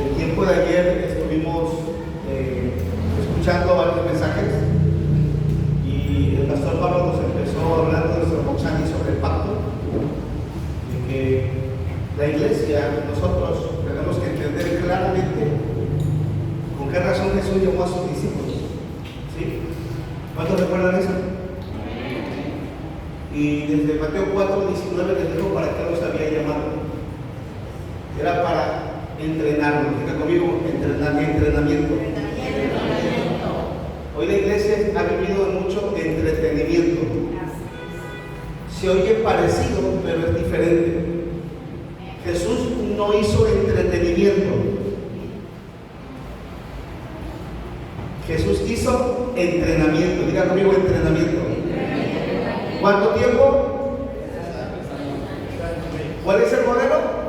el tiempo de ayer estuvimos escuchando varios mensajes y el pastor Pablo nos empezó hablando de nuestro Moxani sobre el pacto, de que la iglesia, nosotros tenemos que entender claramente con qué razón Jesús llamó a sus discípulos. ¿Sí? ¿Cuántos recuerdan eso? Y desde Mateo 4:19 les dijo para qué los había llamado. Era para entrenarnos. Diga conmigo, entrenamiento. Hoy la iglesia ha vivido mucho entretenimiento. Se oye parecido, pero es diferente. Jesús no hizo entretenimiento. Jesús hizo entrenamiento. Diga conmigo, entrenamiento. ¿Cuánto tiempo? ¿Cuál es el modelo?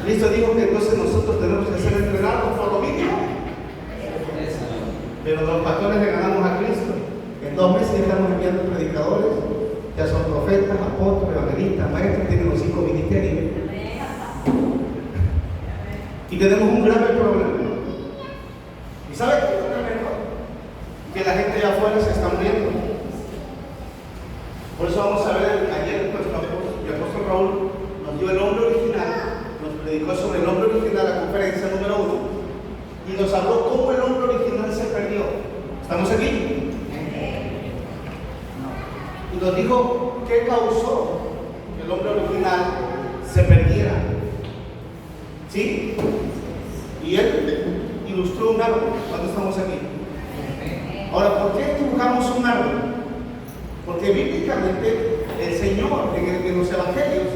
Cristo dijo que entonces nosotros tenemos que ser entrenados por lo mismo. Pero los pastores le ganamos a Cristo. En 2 meses ya estamos enviando predicadores, ya son profetas, apóstoles, evangelistas, maestros, tienen los 5 ministerios. Y tenemos un grave problema. ¿Y sabe qué es lo mejor? Que la gente allá afuera se está muriendo. Por eso vamos a ver, ayer nuestro apóstol Raúl nos dio el hombre original, nos predicó sobre el hombre original, la conferencia número 1, y nos habló cómo el hombre original se perdió. ¿Estamos aquí? Y nos dijo qué causó que el hombre original se perdiera. ¿Sí? Y él ilustró un árbol cuando estamos aquí. Ahora, ¿por qué dibujamos un árbol? Porque bíblicamente el Señor, en los evangelios,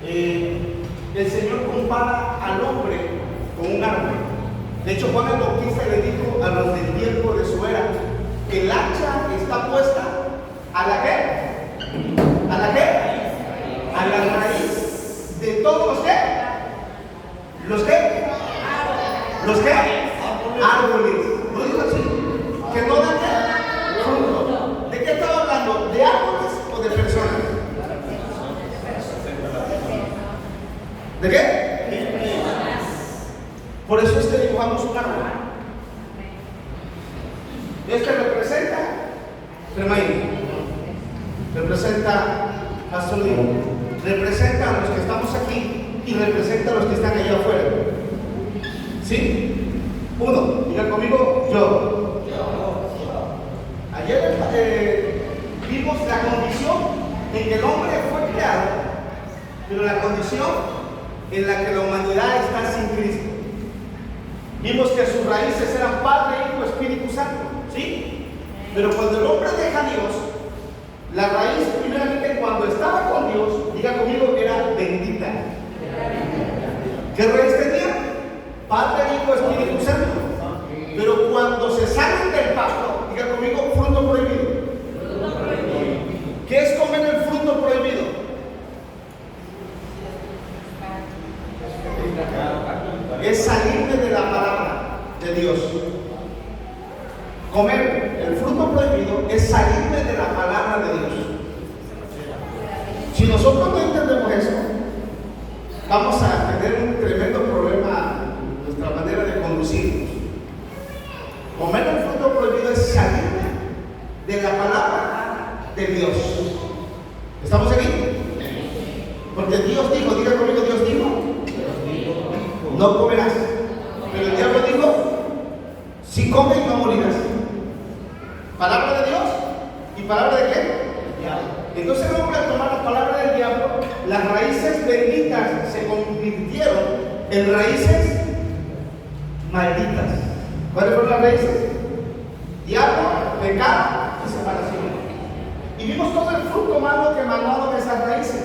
el Señor compara al hombre con un árbol. De hecho, Juan el Bautista le dijo a los del tiempo de su era: el hacha está puesta ¿a la qué? ¿A la qué? A la raíz de todos los qué. ¿Los qué? ¿Los qué? Árboles. ¿Lo dijo así? Que no dan qué? Fruto. ¿De qué estaba hablando? ¿De árboles o de personas? ¿De qué? Por eso es que dibujamos un árbol. Este representa Remain, representa a Solín, representa a los que estamos aquí y representa a los que están allá afuera. ¿Sí? Uno, diga conmigo, yo. Ayer vimos la condición en que el hombre fue creado, pero la condición en la que la humanidad está sin Cristo. Vimos que sus raíces eran Padre, Hijo, Espíritu Santo, ¿sí? Pero cuando el hombre deja a Dios, la raíz primeramente cuando estaba con Dios, diga conmigo, era bendita. ¿Qué raíz tenía? Padre, Hijo, Espíritu Santo. Pero cuando se salen del pacto, diga conmigo, fruto prohibido. ¿Qué es comer el fruto prohibido? Es salirme de la palabra de Dios. Comer el fruto prohibido es salirme de la palabra de Dios. Si nosotros no entendemos eso, vamos a tener un tremendo problema en nuestra manera de conducirnos. Comer el fruto prohibido es salirme de la palabra de Dios. ¿Estamos aquí? Porque Dios dijo, diga conmigo, Dios dijo, no comerás. Pero el diablo dijo, si comes no morirás. Palabra de Dios y palabra de qué? Entonces el hombre, al tomar la palabra del diablo, las raíces benditas se convirtieron en raíces malditas. ¿Cuáles fueron las raíces? Diablo, pecado y separación. Y vimos todo el fruto malo que emanaron de esas raíces.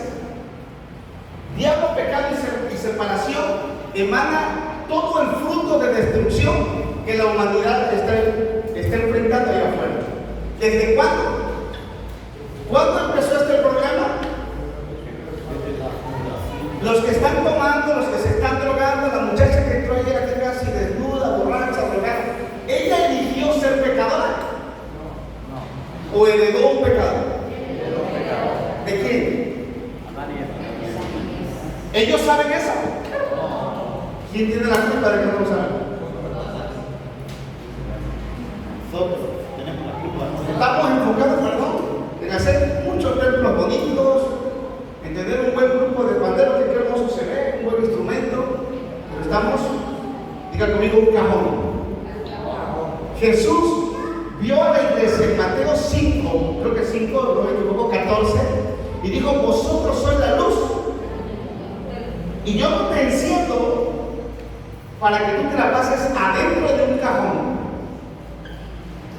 Diablo, pecado y separación emana todo el fruto de destrucción que la humanidad está enfrentando allá afuera. ¿Desde cuándo? ¿Cuándo empezó este problema? Los que están tomando, los que se están drogando, la muchacha que entró ayer aquí casi desnuda, borracha, drogada, ¿ella eligió ser pecadora? ¿O heredó un pecado? ¿De quién? ¿Ellos saben eso? ¿Quién tiene la culpa de que no lo sabemos? Nosotros tenemos la culpa. Estamos enfocados, perdón, en hacer muchos templos bonitos, en tener un buen grupo de panderos, que qué hermoso se ve, un buen instrumento, pero estamos, diga conmigo, un cajón. Jesús vio a la iglesia en Mateo 5, creo que 5, no me equivoco, 14, y dijo: vosotros sois la luz, y yo no te enciendo para que tú te la pases adentro de un cajón.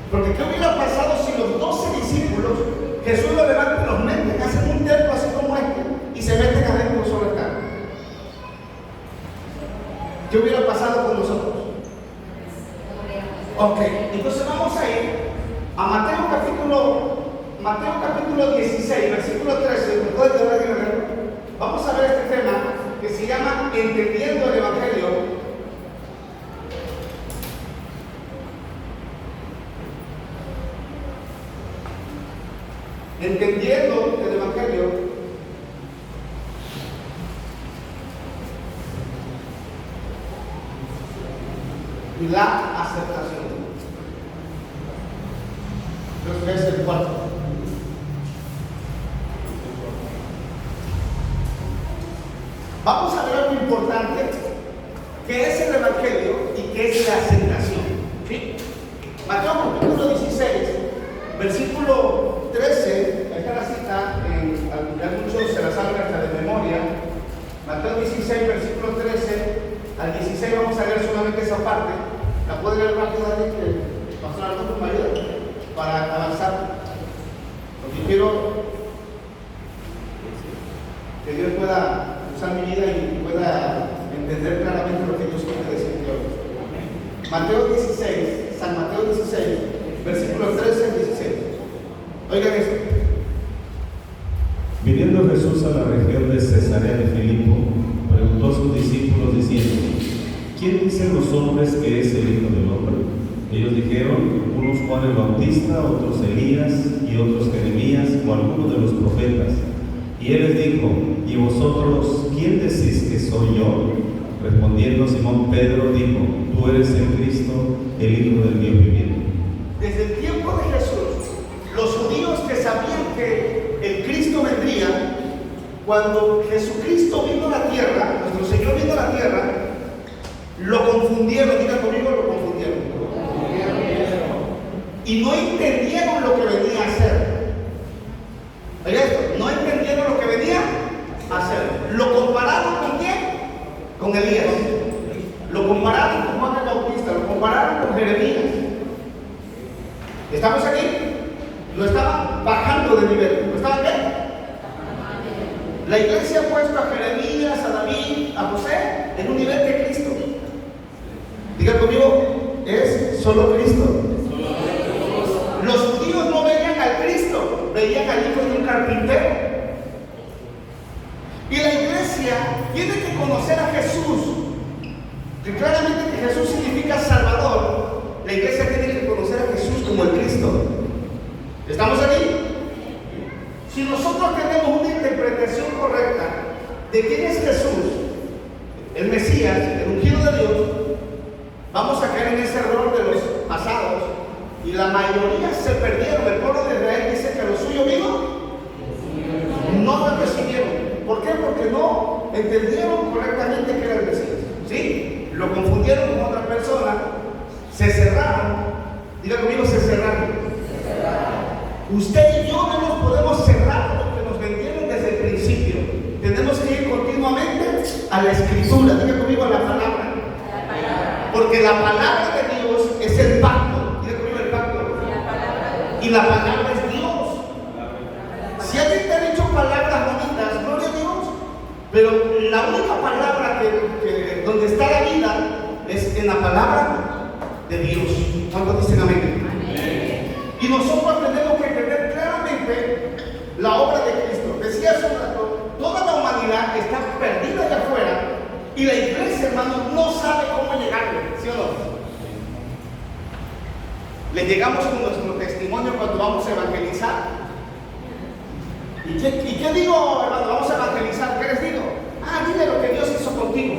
Porque ¿qué hubiera pasado si los 12 discípulos, Jesús los levanta y los mete, hacen un templo así como este y se meten adentro solo acá? ¿Qué hubiera pasado con nosotros? Ok, entonces vamos a ir a Mateo capítulo 16, versículo 13. Vamos a ver este tema que se llama Entendiendo el Evangelio. Entendiendo el Evangelio. Y la aceptación. Creo que es el cuarto. Vamos a ver algo importante, que es el Evangelio y que es la aceptación. ¿Sí? Mateo capítulo 16, versículo 13, ahí está la cita, ya muchos se la saben hasta de memoria. Mateo 16, versículo 13 al 16, vamos a leer solamente esa parte. La pueden leer rápido, que el pastor Alberto me ayuda para avanzar. Porque quiero que Dios pueda usar mi vida y pueda entender claramente lo que Dios quiere decir hoy. Mateo 16, San Mateo 16, versículos 13 al 16. Oigan esto. Viniendo Jesús a la región de Cesarea de Filipo, preguntó a sus discípulos diciendo: ¿quién dicen los hombres que es el Hijo del Hombre? Ellos dijeron: unos Juan el Bautista, otros Elías, y otros Jeremías o algunos de los profetas. Y él les dijo: ¿y vosotros quién decís que soy yo? Respondiendo Simón Pedro dijo: tú eres el Cristo, el Hijo del Dios viviente. Desde el tiempo de Jesús, los judíos que sabían que el Cristo vendría, cuando Jesucristo vino a la tierra, nuestro Señor vino a la tierra, lo confundieron, digan conmigo, lo confundieron. Y no entendieron lo que venía a hacer. Oiga esto, no entendieron lo que venía a hacer. Lo compararon con quién? Con Elías. Lo compararon con Juan el Bautista, lo compararon con Jeremías. ¿Estamos aquí? Lo estaban bajando de nivel. ¿Lo estaban qué? La iglesia ha puesto a Jeremías, a David, a José en un nivel de Cristo. Diga conmigo, es solo Cristo. Los judíos no veían al Cristo, veían al hijo de un carpintero. Y la iglesia tiene que conocer a Jesús, que claramente que Jesús significa Salvador. La iglesia tiene que conocer a Jesús como el Cristo. ¿Estamos aquí? Si nosotros tenemos una interpretación correcta de quién es Jesús, el Mesías, el ungido de Dios, vamos a caer en ese error de los pasados. Y la mayoría se perdieron. El pueblo de Israel dice que lo suyo vino, no lo recibieron. ¿Por qué? Porque no entendieron correctamente que era el Mesías. ¿Sí? Lo confundieron con otra persona, se cerraron. Diga conmigo, se cerraron. Usted y yo no nos podemos cerrar lo que nos vendieron desde el principio. Tenemos que ir continuamente a la Escritura. Diga conmigo, a la palabra. Porque la palabra de Dios es el pacto. Y la palabra es Dios. Si alguien te ha dicho palabras bonitas, gloria a Dios, pero la única palabra que donde está la vida es en la palabra de Dios. ¿Cuántos dicen amén? Amén. Y nosotros tenemos que entender claramente la obra de Cristo. Decía hace un rato, toda la humanidad está perdida allá afuera y la iglesia, hermano, no sabe cómo llegarle, ¿sí o no? Le llegamos con nuestro testimonio cuando vamos a evangelizar. ¿Y qué digo, hermano? Vamos a evangelizar. ¿Qué les digo? Dile lo que Dios hizo contigo.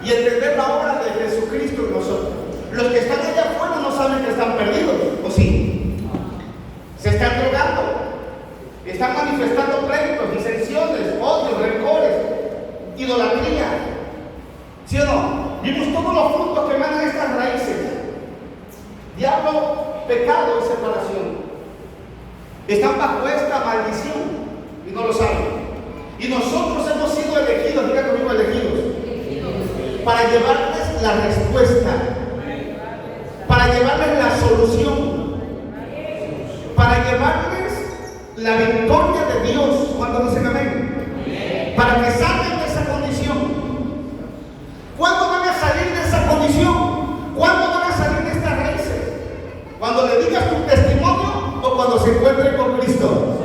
y entender la obra de Jesucristo en nosotros. Los que están allá afuera no saben que están perdidos, ¿o sí? Se están drogando, están manifestando pleitos, disensiones, odios, rencores, idolatría. ¿Sí o no? Vimos todos los frutos que emanan estas raíces: diablo, pecado y separación. Están bajo esta maldición y no lo saben. Y nosotros hemos sido elegidos, diga conmigo, elegidos, para llevarles la respuesta, para llevarles la solución, para llevarles la victoria de Dios. Cuando dicen amén, para que salgan de esa condición. ¿Cuándo van a salir de esa condición? ¿Cuándo van a salir de estas raíces? ¿Cuando le digas tu testimonio o cuando se encuentren con Cristo?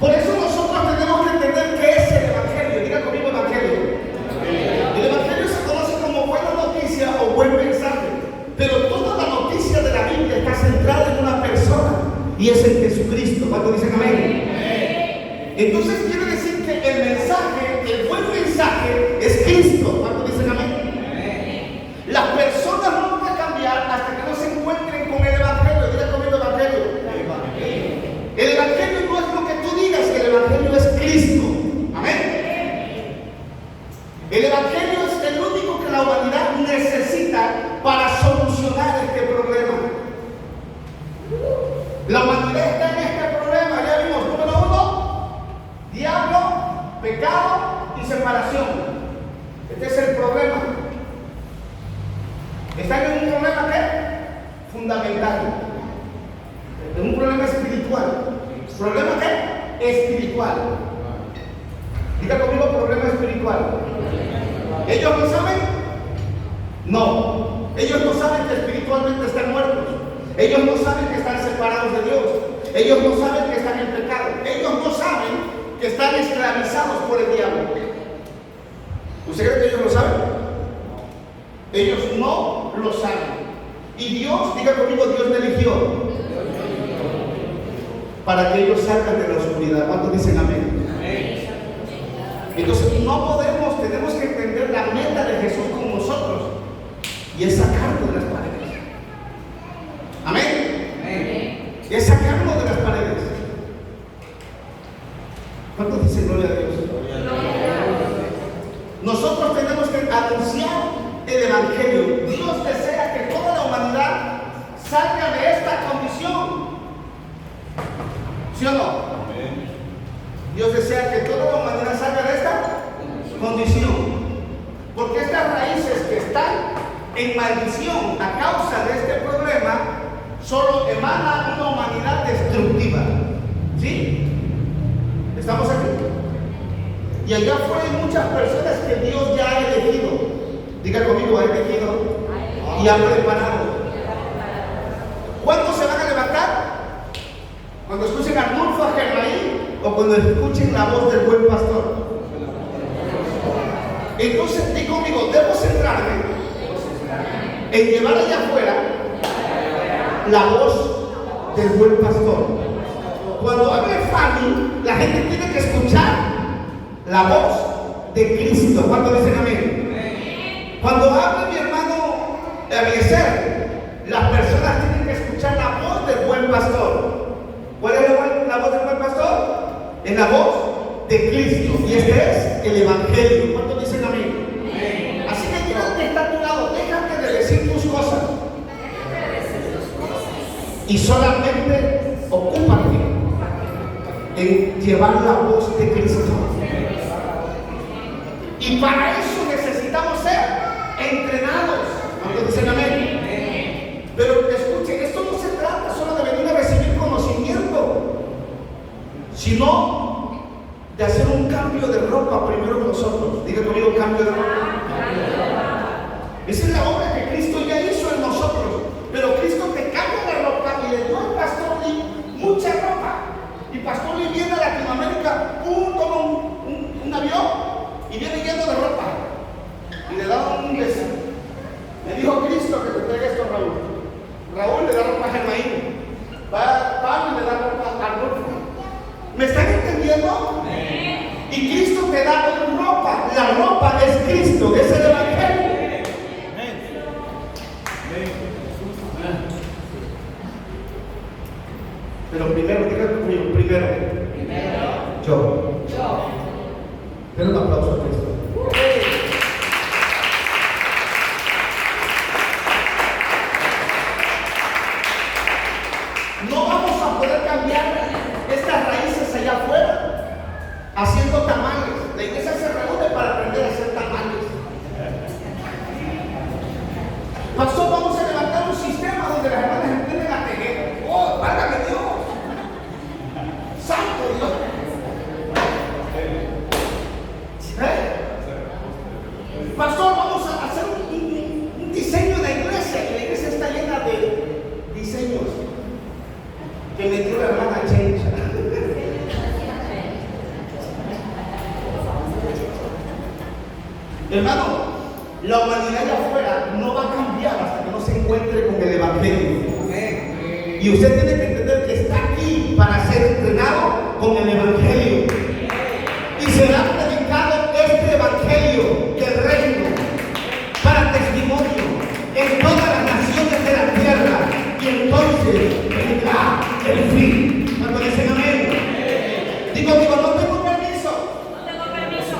Por eso nosotros tenemos que entender qué es el Evangelio. Diga conmigo, Evangelio. El Evangelio se conoce como buena noticia o buen mensaje, pero toda la noticia de la Biblia está centrada en una persona, y es en Jesucristo. ¿Cuántos dicen amén? Entonces quiere decir que el mensaje, el buen mensaje, es Cristo. ¿Cuántos dicen amén? Las personas no van a cambiar hasta que no se encuentren con el Evangelio. Diga conmigo, Evangelio. El Evangelio no es lo que tú digas, el Evangelio es Cristo. Amén. El Evangelio es el único que la humanidad necesita para solucionar este problema. La humanidad está en este problema. Ya vimos, número 1, diablo, pecado y separación. Este es el problema. Están en un problema ¿qué? Fundamental. En un problema espiritual. ¿Problema qué? Espiritual. Diga conmigo, problema espiritual. ¿Ellos lo saben? No. Ellos no saben que espiritualmente están muertos. Ellos no saben que están separados de Dios. Ellos no saben que están en pecado. Ellos no saben que están esclavizados por el diablo. ¿Usted cree que ellos lo saben? Ellos no lo saben. Y Dios, diga conmigo, Dios me eligió para que ellos salgan de la oscuridad. ¿Cuántos dicen amén? Entonces no podemos, tenemos que entender la meta de Jesús con nosotros, y es sacarlo de las paredes. Amén. Y es sacarlo de las paredes. ¿Cuántos dicen gloria a Dios? Nosotros tenemos que anunciar el Evangelio. Dios desea que toda la humanidad salga de esta condición. ¿Sí o no? Dios desea que toda la humanidad salga de esta condición. Porque estas raíces que están en maldición a causa de este problema solo emana una humanidad destructiva. ¿Sí? ¿Estamos aquí? Y allá afuera hay muchas personas que Dios ya ha elegido. Diga conmigo, ha elegido y ha preparado. ¿Cuándo se van a levantar? Cuando escuchen a Arnulfo, a Germain, o cuando escuchen la voz del buen pastor. Entonces, di conmigo, debo centrarme en llevar allá afuera la voz del buen pastor. Cuando hable Fanny, la gente tiene que escuchar la voz de Cristo. ¿Cuántos dicen amén? Cuando hable mi hermano Eliezer, las personas tienen que escuchar la voz del buen pastor. ¿Cuál es la voz del buen pastor? Es la voz de Cristo, y este es el Evangelio. ¿Cuántos dicen amén? Así que Dios que está a tu lado, déjate de decir tus cosas y solamente ocúpate en llevar la voz de Cristo. Y para eso necesitamos ser entrenados. ¿Cuántos dicen amén? Pero escuchen, esto no se trata solo de venir a recibir conocimiento, sino de hacer un cambio de ropa primero nosotros. Diga conmigo, cambio de ropa. Esa es la obra que Cristo ya hizo en nosotros. Pero Cristo te cambia la ropa y le dio al pastor Lee mucha ropa. Y pastor Lee viene a Latinoamérica, toma un avión y viene lleno de ropa. Y le da un beso. Le dijo Cristo que te traiga esto a Raúl. Raúl le da ropa a Germain. Pablo le da ropa a Arnulfo. ¿Me están entendiendo? Y Cristo te da ropa. La ropa Cristo, es el Evangelio. Pero primero, diga conmigo, primero. Yo. Den un aplauso a Cristo. No vamos a poder cambiar estas raíces allá afuera haciendo tamales. La iglesia se reúne para aprender a hacer tamales. Pastor, vamos a levantar un sistema donde las hermanas empiecen a tejer. ¡Oh, válgame Dios! ¡Santo Dios! Pastor, vamos a hacer un diseño de iglesia. Y la iglesia está llena de diseños que metió la hermana Chencha. Hermano, la humanidad allá afuera no va a cambiar hasta que no se encuentre con el Evangelio. Y usted tiene que entender que está aquí para ser entrenado con el Evangelio. Y será predicado este Evangelio del reino para testimonio en todas las naciones de la tierra. Y entonces vendrá el fin. Cuando dicen amén. Digo, no tengo permiso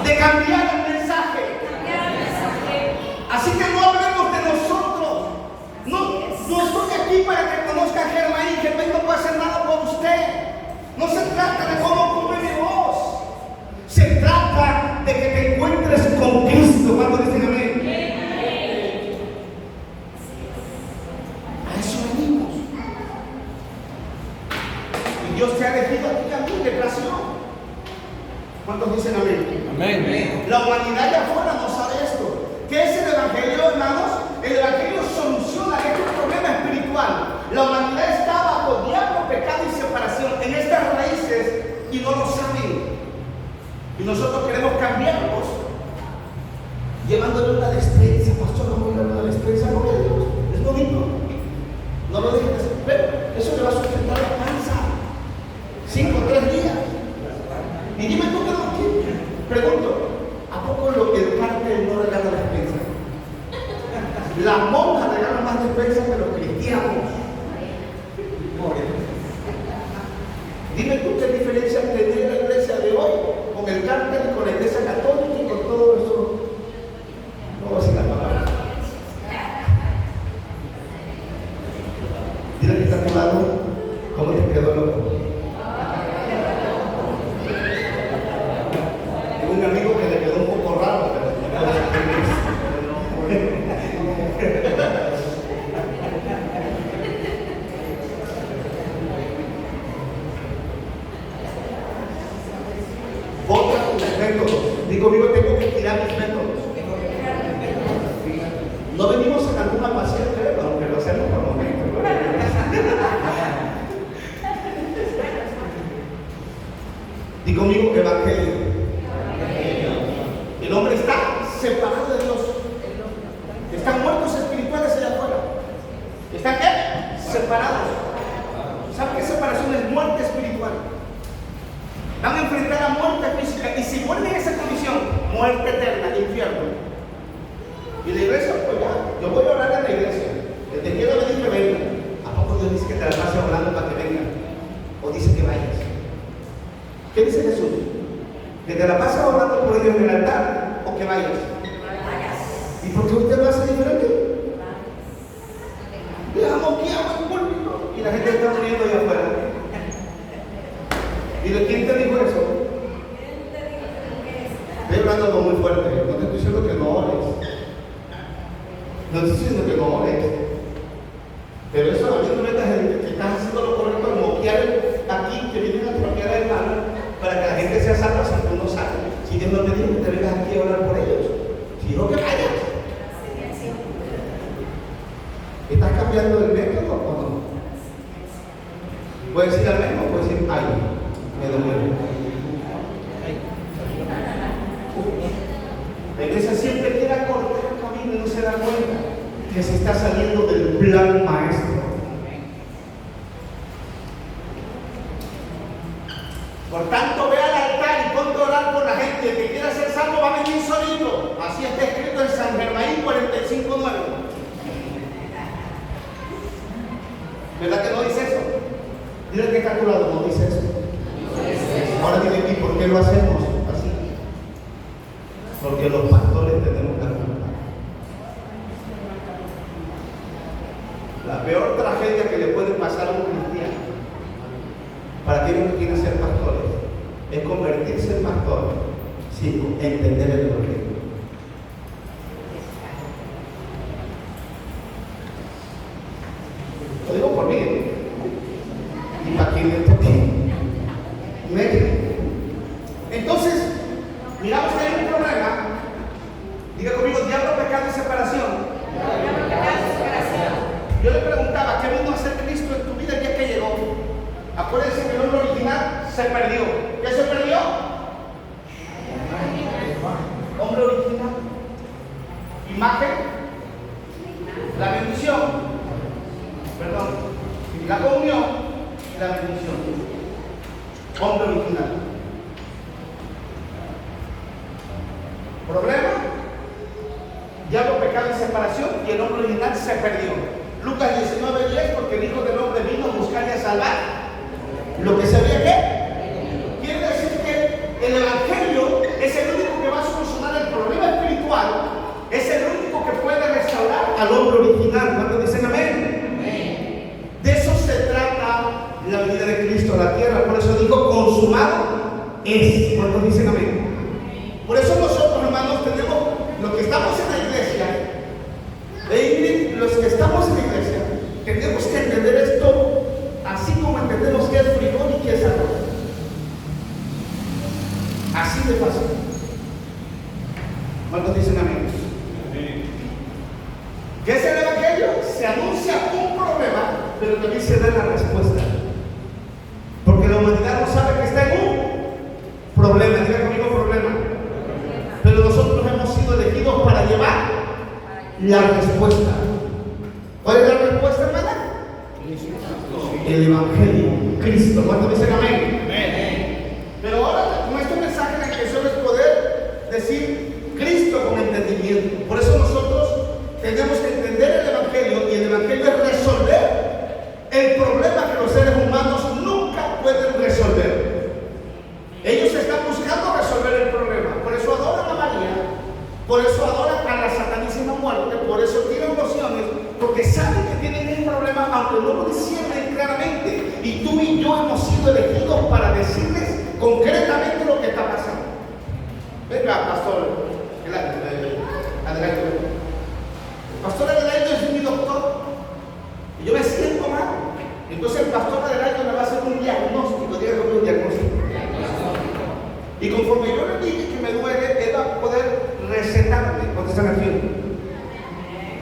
de cambiar el mensaje. Así que no hablemos de nosotros. No estoy aquí para que conozca a Germain. Germain no puede hacer nada por usted. No se trata de cómo come mi voz. Se trata de que te encuentres con Cristo. Cuando dicen amén. A eso venimos. Y Dios te ha elegido a ti también de creación. ¿Cuántos dicen amén? Amén. La humanidad allá afuera no sabe esto. ¿Qué es el Evangelio, hermanos? El Evangelio soluciona este problema espiritual. La humanidad está bajo diablo, pecado y separación en estas raíces y no lo saben. Y nosotros queremos cambiarlos llevándole una destreza. Pastor, no voy a dar una destreza, no, Dios. Es bonito. No lo dejes de hacer, pero eso le va a sustentar la panza 5 o 3 días. Y dime tú que no quieres. Pregunto, ¿a poco el cártel no regala despensa? Las monjas regalan más despensa que los cristianos. Dime tú qué diferencia tendría la iglesia de hoy con el cártel, con la iglesia católica y con todo eso. No voy a decir la palabra. Dile que está a tu lado, ¿cómo te quedó loco? Un amigo que le quedó un poco raro, pero otra con los métodos. Digo, tengo que tirar mis métodos. No venimos sacando una paciente, aunque lo hacemos por momentos. Digo, conmigo Evangelio. El hombre está separado de Dios. Están muertos espirituales allá afuera. ¿Están qué? Separados. ¿Saben qué separación es? Muerte espiritual. Van a enfrentar a muerte física. Y si mueren en esa condición, muerte eterna, infierno. Y la iglesia, pues ya, yo voy a orar en la iglesia. El que quiera venir, que venga. ¿A poco Dios dice que te la pase orando para que venga? ¿O dice que vayas? ¿Qué dice Jesús? ¿Que te la pases orando por ellos en el altar o que vayas? ¿Y por qué usted lo hace diferente? Veamos que hago el púlpito y la gente está muriendo allá afuera. ¿Y de quién te dijo eso? Estoy hablando algo muy fuerte. No te estoy diciendo que no ores. No te estoy diciendo que no ores. Pero eso a mí no me metas en que estás haciendo lo correcto al moquear aquí, que vienen a troquear a hermano para que la gente sea salva si tú no sabes. Si Dios no te dijo que te vengas aquí a orar por ellos, si dijo que vayas. ¿Estás cambiando el método o no? Puedes decir amén o puedes decir ay, me duele. La iglesia siempre quiere cortar el camino y no se da cuenta que se está saliendo del plan maestro. Por tanto, ve al altar y ponte a orar por la gente. El que quiera ser salvo va a venir solito. Así está escrito a tu lado, no dice eso. Ahora dile, ¿y por qué lo hacemos así? Porque los pastores tenemos la culpa. La peor tragedia que le puede pasar a un cristiano, para aquellos que quieren ser pastores, es convertirse en pastor sin entender el evangelio. Lo digo por mí, y para quien le toque. Entonces, miramos que hay un problema. Diga conmigo, diablo, pecado y separación. Yo le preguntaba, ¿qué vino a hacer Cristo en tu vida el día que llegó? Acuérdense que el hombre original se perdió. ¿Qué se perdió? Hombre original. Imagen. La bendición. Perdón. La comunión y la bendición. Hombre original. Problema. Diablo, pecado y separación. Y el hombre original se perdió. Lucas 19:10, porque el Hijo del Hombre vino a buscar y a salvar lo que se había que. Quiere decir que el Evangelio es el único que va a solucionar el problema espiritual, es el único que puede restaurar al hombre original. ¿Cuántos dicen amén? De eso se trata la venida de Cristo a la tierra. Por eso digo, consumado es. ¿Cuántos dicen amén? Por eso nosotros, hermanos, tenemos, los que estamos en la iglesia, los que estamos en la iglesia, tenemos que entender esto así como entendemos que es frijol y que es arroz. Así de fácil. ¿Cuántos dicen amén? ¿Qué es el evangelio? Se anuncia un problema, pero también se da la respuesta. Porque la humanidad no sabe que está en un problema. Diga conmigo, problema. Pero nosotros hemos sido elegidos para llevar la respuesta. ¿Cuál es la respuesta, hermana? El evangelio, Cristo. ¿Cuántos dicen amén? Pero ahora, con este mensaje, la intención es poder decir Cristo con entendimiento. Por eso nosotros tenemos que entender el evangelio, y el evangelio es resolver el problema que los seres humanos nunca pueden resolver. Ellos están buscando resolver el problema. Por eso adoran a María, por eso adoran a la satanísima muerte, por eso tiran lociones, porque saben que tienen un problema, aunque no lo disciernen claramente. Y tú y yo hemos sido elegidos para decirles concretamente lo que está pasando. Venga, pastor, adelante. Pastor Adelaide es mi doctor, y yo me siento mal. Entonces el pastor Adelaide me va a hacer un diagnóstico. Diga conmigo, un diagnóstico. Y conforme yo le diga que me duele, él va a poder recetarme. ¿Cuánto se refiere?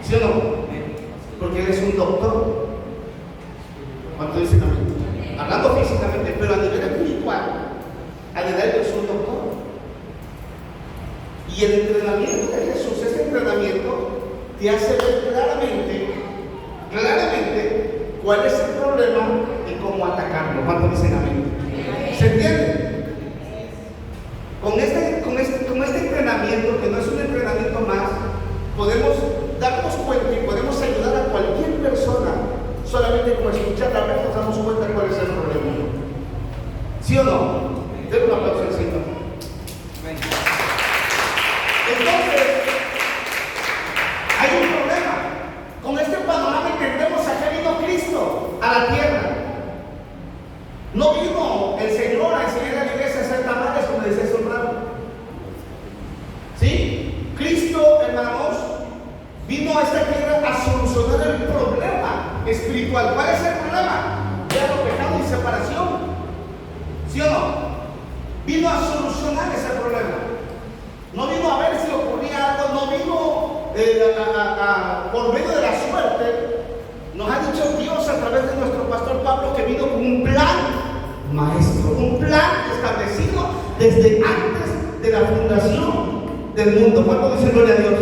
¿Sí o no? Porque él es un doctor. ¿Cuánto dicen amén? Hablando físicamente, pero a nivel espiritual, Adelaide es un doctor. Y el entrenamiento de Jesús, ese entrenamiento te hace ver claramente cuál es el problema y cómo atacarlo. ¿Cuánto dicen amén? ¿Se entiende? Con este entrenamiento, que no es un entrenamiento más, podemos darnos cuenta y podemos ayudar a cualquier persona. Solamente con escuchar la verdad nos damos cuenta cuál es el problema. ¿Sí o no? Denle un aplauso al Señor. Entonces, hay un problema. Con este panorama entendemos a qué vino Cristo a la tierra. No vino el Señor a enseñar a la iglesia a hacer tamales, como decía hace un rato. ¿Sí? Cristo, hermanos, vino a esta tierra a solucionar el problema espiritual. ¿Cuál es el problema? Diablo, pecado y separación. ¿Sí o no? Vino a solucionar ese problema. No vino a ver si ocurría algo, no vino por medio de la suerte. Nos ha dicho Dios a través de nuestro pastor Pablo que vino con un plan maestro, un plan establecido desde antes de la fundación del mundo. ¿Cuánto dicen gloria a Dios?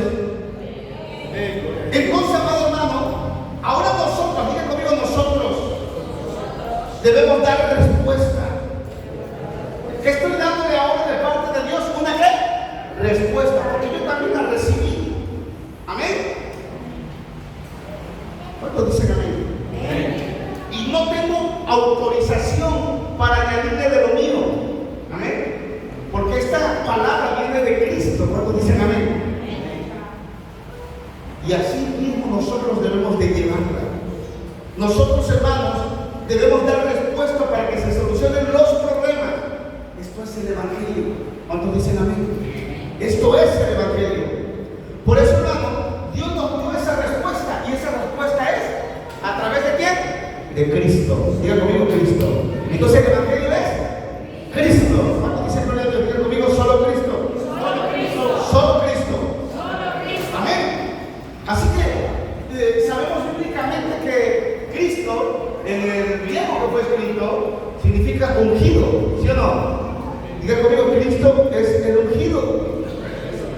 Entonces, amado hermano, ahora nosotros, diga conmigo, nosotros debemos dar respuesta. ¿Qué estoy dándole ahora de parte de Dios? ¿Una qué? Respuesta, porque yo también la recibí. Amén. ¿Cuántos dicen amén? Y no tengo autorización Nosotros, hermanos, debemos dar respuesta para que se solucionen los problemas. Esto es el Evangelio. ¿Cuántos dicen amén? Esto es el Evangelio. Por eso, hermano, Dios nos dio esa respuesta. Y esa respuesta es ¿a través de quién? De Cristo. Diga conmigo Cristo. Entonces el Evangelio es Cristo. ¿Cuántos dicen gloria a Dios? Diga conmigo solo Cristo. Solo Cristo. Solo Cristo. Solo Cristo. Amén. Así que sabemos bíblicamente que Cristo, en el griego que fue escrito, significa ungido, ¿sí o no? Diga conmigo, Cristo es el ungido.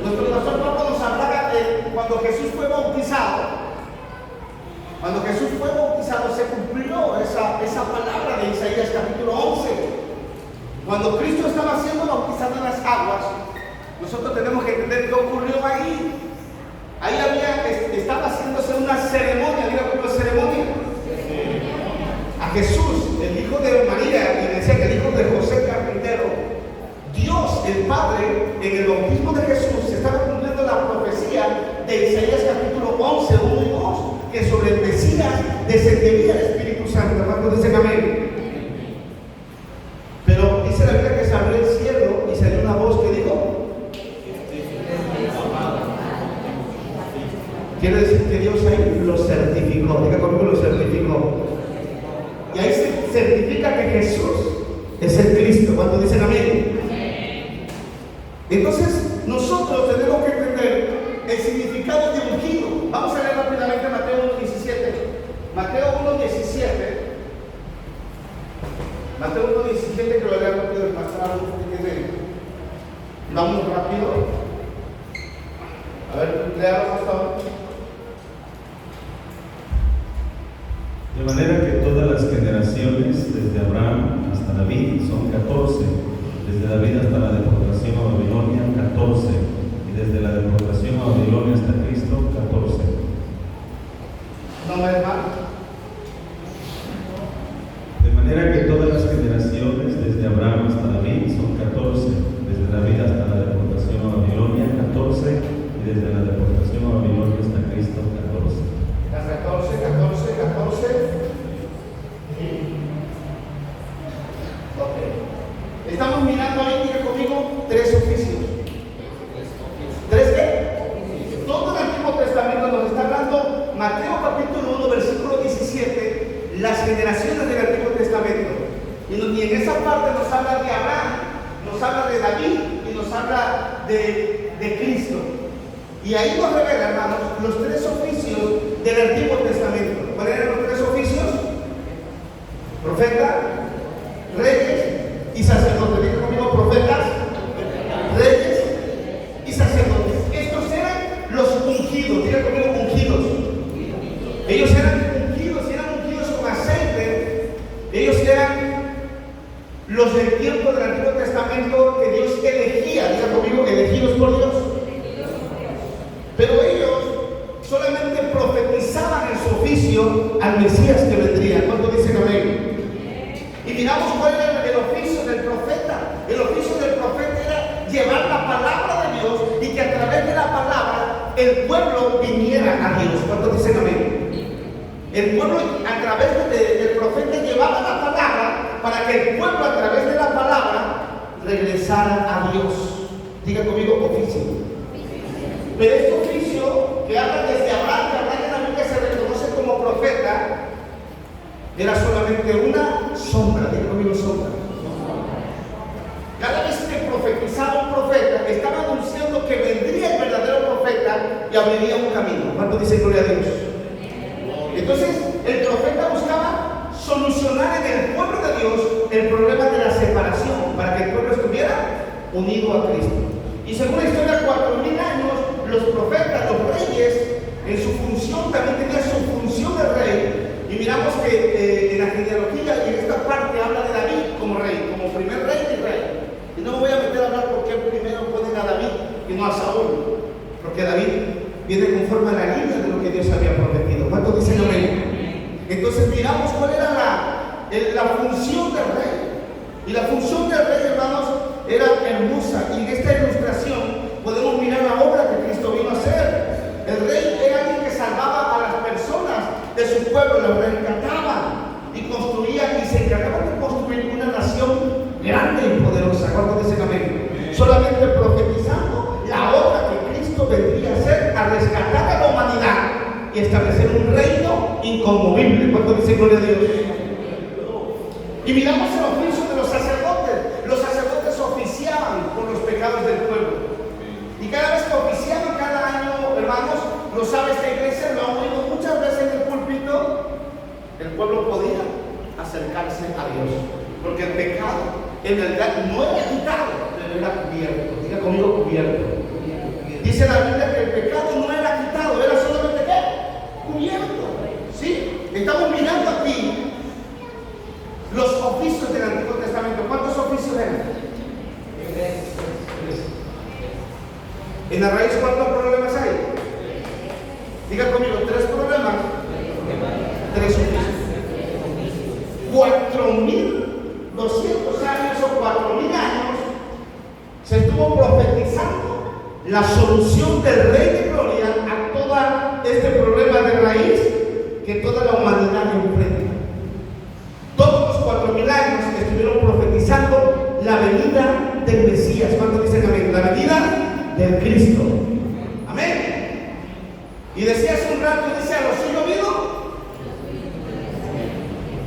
Nuestro pastor Pablo nos hablaba de cuando Jesús fue bautizado. Cuando Jesús fue bautizado se cumplió esa palabra de Isaías capítulo 11. Cuando Cristo estaba siendo bautizado en las aguas, nosotros tenemos que entender qué ocurrió ahí. Ahí estaba haciéndose una ceremonia, diga conmigo ceremonia. A Jesús, el hijo de María, y decía que el hijo de José carpintero, Dios, el Padre, en el bautismo de Jesús, se estaba cumpliendo la profecía de Isaías capítulo 11, 1 y 2, que sobre el Mesías descendería el Espíritu Santo. ¿Cuántos dicen amén? Pero dice la Biblia que se abrió el cielo y salió una voz que dijo: quiere decir que Dios ahí lo certificó. Diga conmigo, lo certificó. Y ahí se certifica que Jesús es el Cristo. ¿Cuántos dicen amén? Entonces, nosotros tenemos que entender el significado de ungido. Vamos a leer rápidamente Mateo 1:17. Mateo 1:17. Mateo 1:17, que lo lea rápido el pastor Arnulfo que tiene. Vamos rápido. A ver, léalo, pastor. De manera que todas las generaciones, desde Abraham hasta David, son 14. Desde David hasta la deportación a Babilonia, 14. Y desde la deportación a Babilonia hasta Cristo, 14. ¿No me más? De manera que todas las generaciones, desde Abraham hasta David, son 14. Desde David hasta la deportación a Babilonia, 14. Y desde la deportación a Babilonia hasta Cristo, 14. Las 14, 14, 14. Ok. Estamos mirando ahí, diga conmigo, tres oficios. ¿Tres qué? Todo el Antiguo Testamento nos está hablando, Mateo capítulo 1, versículo 17, las generaciones del Antiguo Testamento. Y en esa parte nos habla de Abraham, nos habla de David y nos habla de Cristo. Y ahí nos revela, hermanos, los tres oficios del Antiguo Testamento. ¿Cuáles eran los tres oficios? Profeta, reyes y sacerdotes. Diga conmigo, profetas, reyes y sacerdotes. Estos eran los ungidos. Diga conmigo, ungidos. Ellos eran ungidos con aceite. Ellos eran los del tiempo del Antiguo Testamento que Dios elegía. Diga conmigo, elegidos por Dios. Pero ellos solamente profetizaban en su oficio al Mesías que vendría. ¿Cuánto dicen amén? Y miramos cuál era el oficio del profeta. El oficio del profeta era llevar la palabra de Dios y que a través de la palabra el pueblo viniera a Dios. ¿Cuánto dicen amén? El pueblo a través del profeta llevaba la palabra para que el pueblo a través de la palabra regresara a Dios. Diga conmigo, oficio. Pero este oficio que habla desde Abraham, que Abraham en la Biblia se reconoce como profeta, era solamente una sombra. Diga conmigo, sombra. Cada vez que profetizaba un profeta, estaba anunciando que vendría el verdadero profeta y abriría un camino. ¿Cuánto dice gloria a Dios? Entonces, el profeta buscaba solucionar en el pueblo de Dios el problema de la separación, para que el pueblo estuviera unido a Cristo. Y según la historia, 4000 años, los profetas, los reyes, en su función también tenían su función de rey. Y miramos que en la genealogía y en esta parte habla de David como rey, como primer rey y rey. Y no me voy a meter a hablar por qué primero ponen a David y no a Saúl, porque David viene conforme a la línea de lo que Dios había prometido. ¿Cuántos dicen amén? Entonces miramos cuál era la función del rey. Y la función del rey, hermanos, era hermosa. Y en esta ilustración podemos mirar la obra que Cristo vino a hacer. El rey era alguien que salvaba a las personas de su pueblo, los rescataba. a rescatar a la humanidad y establecer un reino inconmovible. ¿Cuánto dice gloria a Dios? Y miramos el oficio de los sacerdotes. Los sacerdotes oficiaban por los pecados del pueblo. Y cada vez que oficiaban cada año, hermanos, lo sabe esta iglesia, lo han oído muchas veces en el púlpito, el pueblo podía acercarse a Dios. Porque el pecado en realidad no era quitado, pero era cubierto. Diga conmigo, cubierto. Dice la Biblia que el pecado no era quitado, era solamente ¿qué? Cubierto. ¿Sí? Estamos mirando aquí los oficios del Antiguo Testamento. ¿Cuántos oficios eran? En la raíz, ¿cuántos problemas hay? Diga conmigo, 3 problemas, 3 oficios. 4.200 años o 4.000 años se estuvo profetizando la solución del Rey de Gloria a todo este problema de raíz que toda la humanidad enfrenta. Todos los 4.000 años estuvieron profetizando la venida del Mesías. ¿Cuántos dicen amén? La venida del Cristo. Amén. Y decía hace un rato, dice a los suyos vino,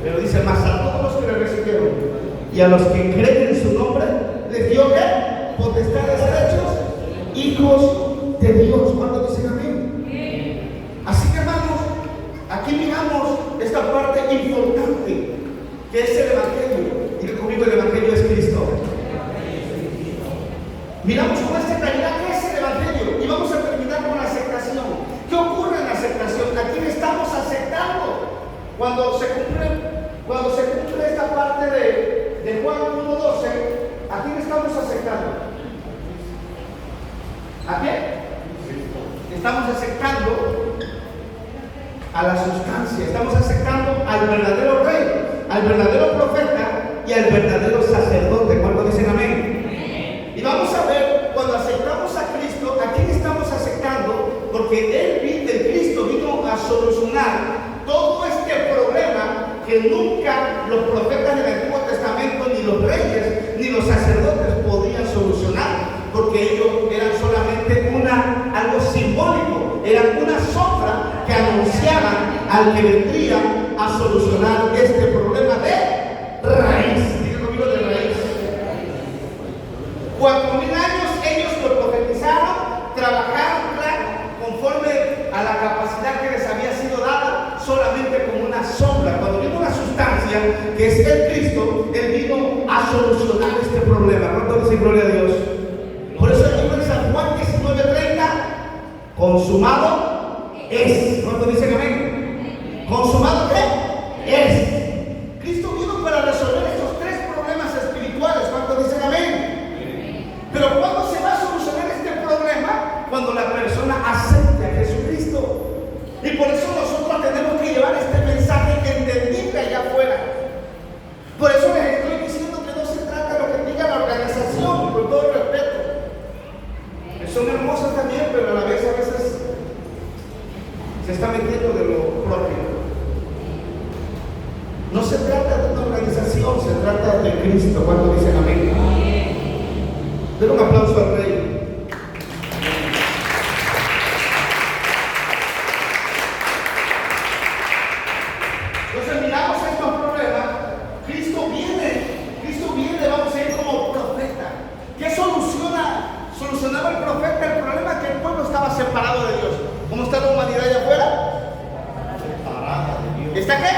pero dice más a todos los que le recibieron y a los que creen en su nombre les dio ¿qué? Potestad de ser hechos hijos de Dios. ¿Cuántos dicen amén? Así que hermanos, aquí miramos esta parte importante que es el Evangelio. Diga conmigo, el Evangelio es Cristo. Miramos con esta claridad qué es el Evangelio y vamos a terminar con la aceptación. ¿Qué ocurre en la aceptación? ¿A quién estamos aceptando? Cuando se cumple esta parte de Juan 1:12, ¿a quién estamos aceptando? ¿A quién? Estamos aceptando a la sustancia, estamos aceptando al verdadero rey, al verdadero profeta y al verdadero sacerdote. ¿Cuántos dicen amén? Y vamos a ver, cuando aceptamos a Cristo, ¿a quién estamos aceptando? Porque el Cristo vino a solucionar todo este problema que nunca los profetas del Antiguo Testamento, ni los reyes, ni los sacerdotes podían solucionar, porque ellos eran solamente algo simbólico, eran una sombra que anunciaban al que vendría a solucionar este problema de raíz. Diga conmigo, de raíz. 4.000 años ellos lo profetizaron, trabajaron, claro, conforme a la capacidad que les había sido dada, solamente como una sombra. Cuando vino una sustancia que es el Cristo, Él vino a solucionar este problema. ¿Cuánto dice gloria a Dios? Por eso el libro de San Juan 19:30, consumado es. ¿Cuánto dicen amén? ¿Consumado qué? Es. Cristo vino para resolver estos 3 problemas espirituales. ¿Cuánto dicen amén? Pero ¿cuándo se va a solucionar este problema? Cuando la persona acepte a Jesucristo. Y por eso nosotros tenemos que llevar este mensaje entendible allá afuera. Por eso les estoy diciendo que no se trata de lo que diga la organización, con todo respeto, que son hermosas también, pero a la vez a veces se está metiendo de lo propio. No se trata de una organización, se trata de Cristo. ¿Cuánto dicen amén? Den un aplauso al Rey. Entonces miramos estos problemas. Cristo viene, vamos a ir como profeta. ¿Qué solucionaba el profeta? El problema que el pueblo estaba separado de Dios. ¿Cómo está la humanidad allá afuera? Separada de Dios. ¿Está qué?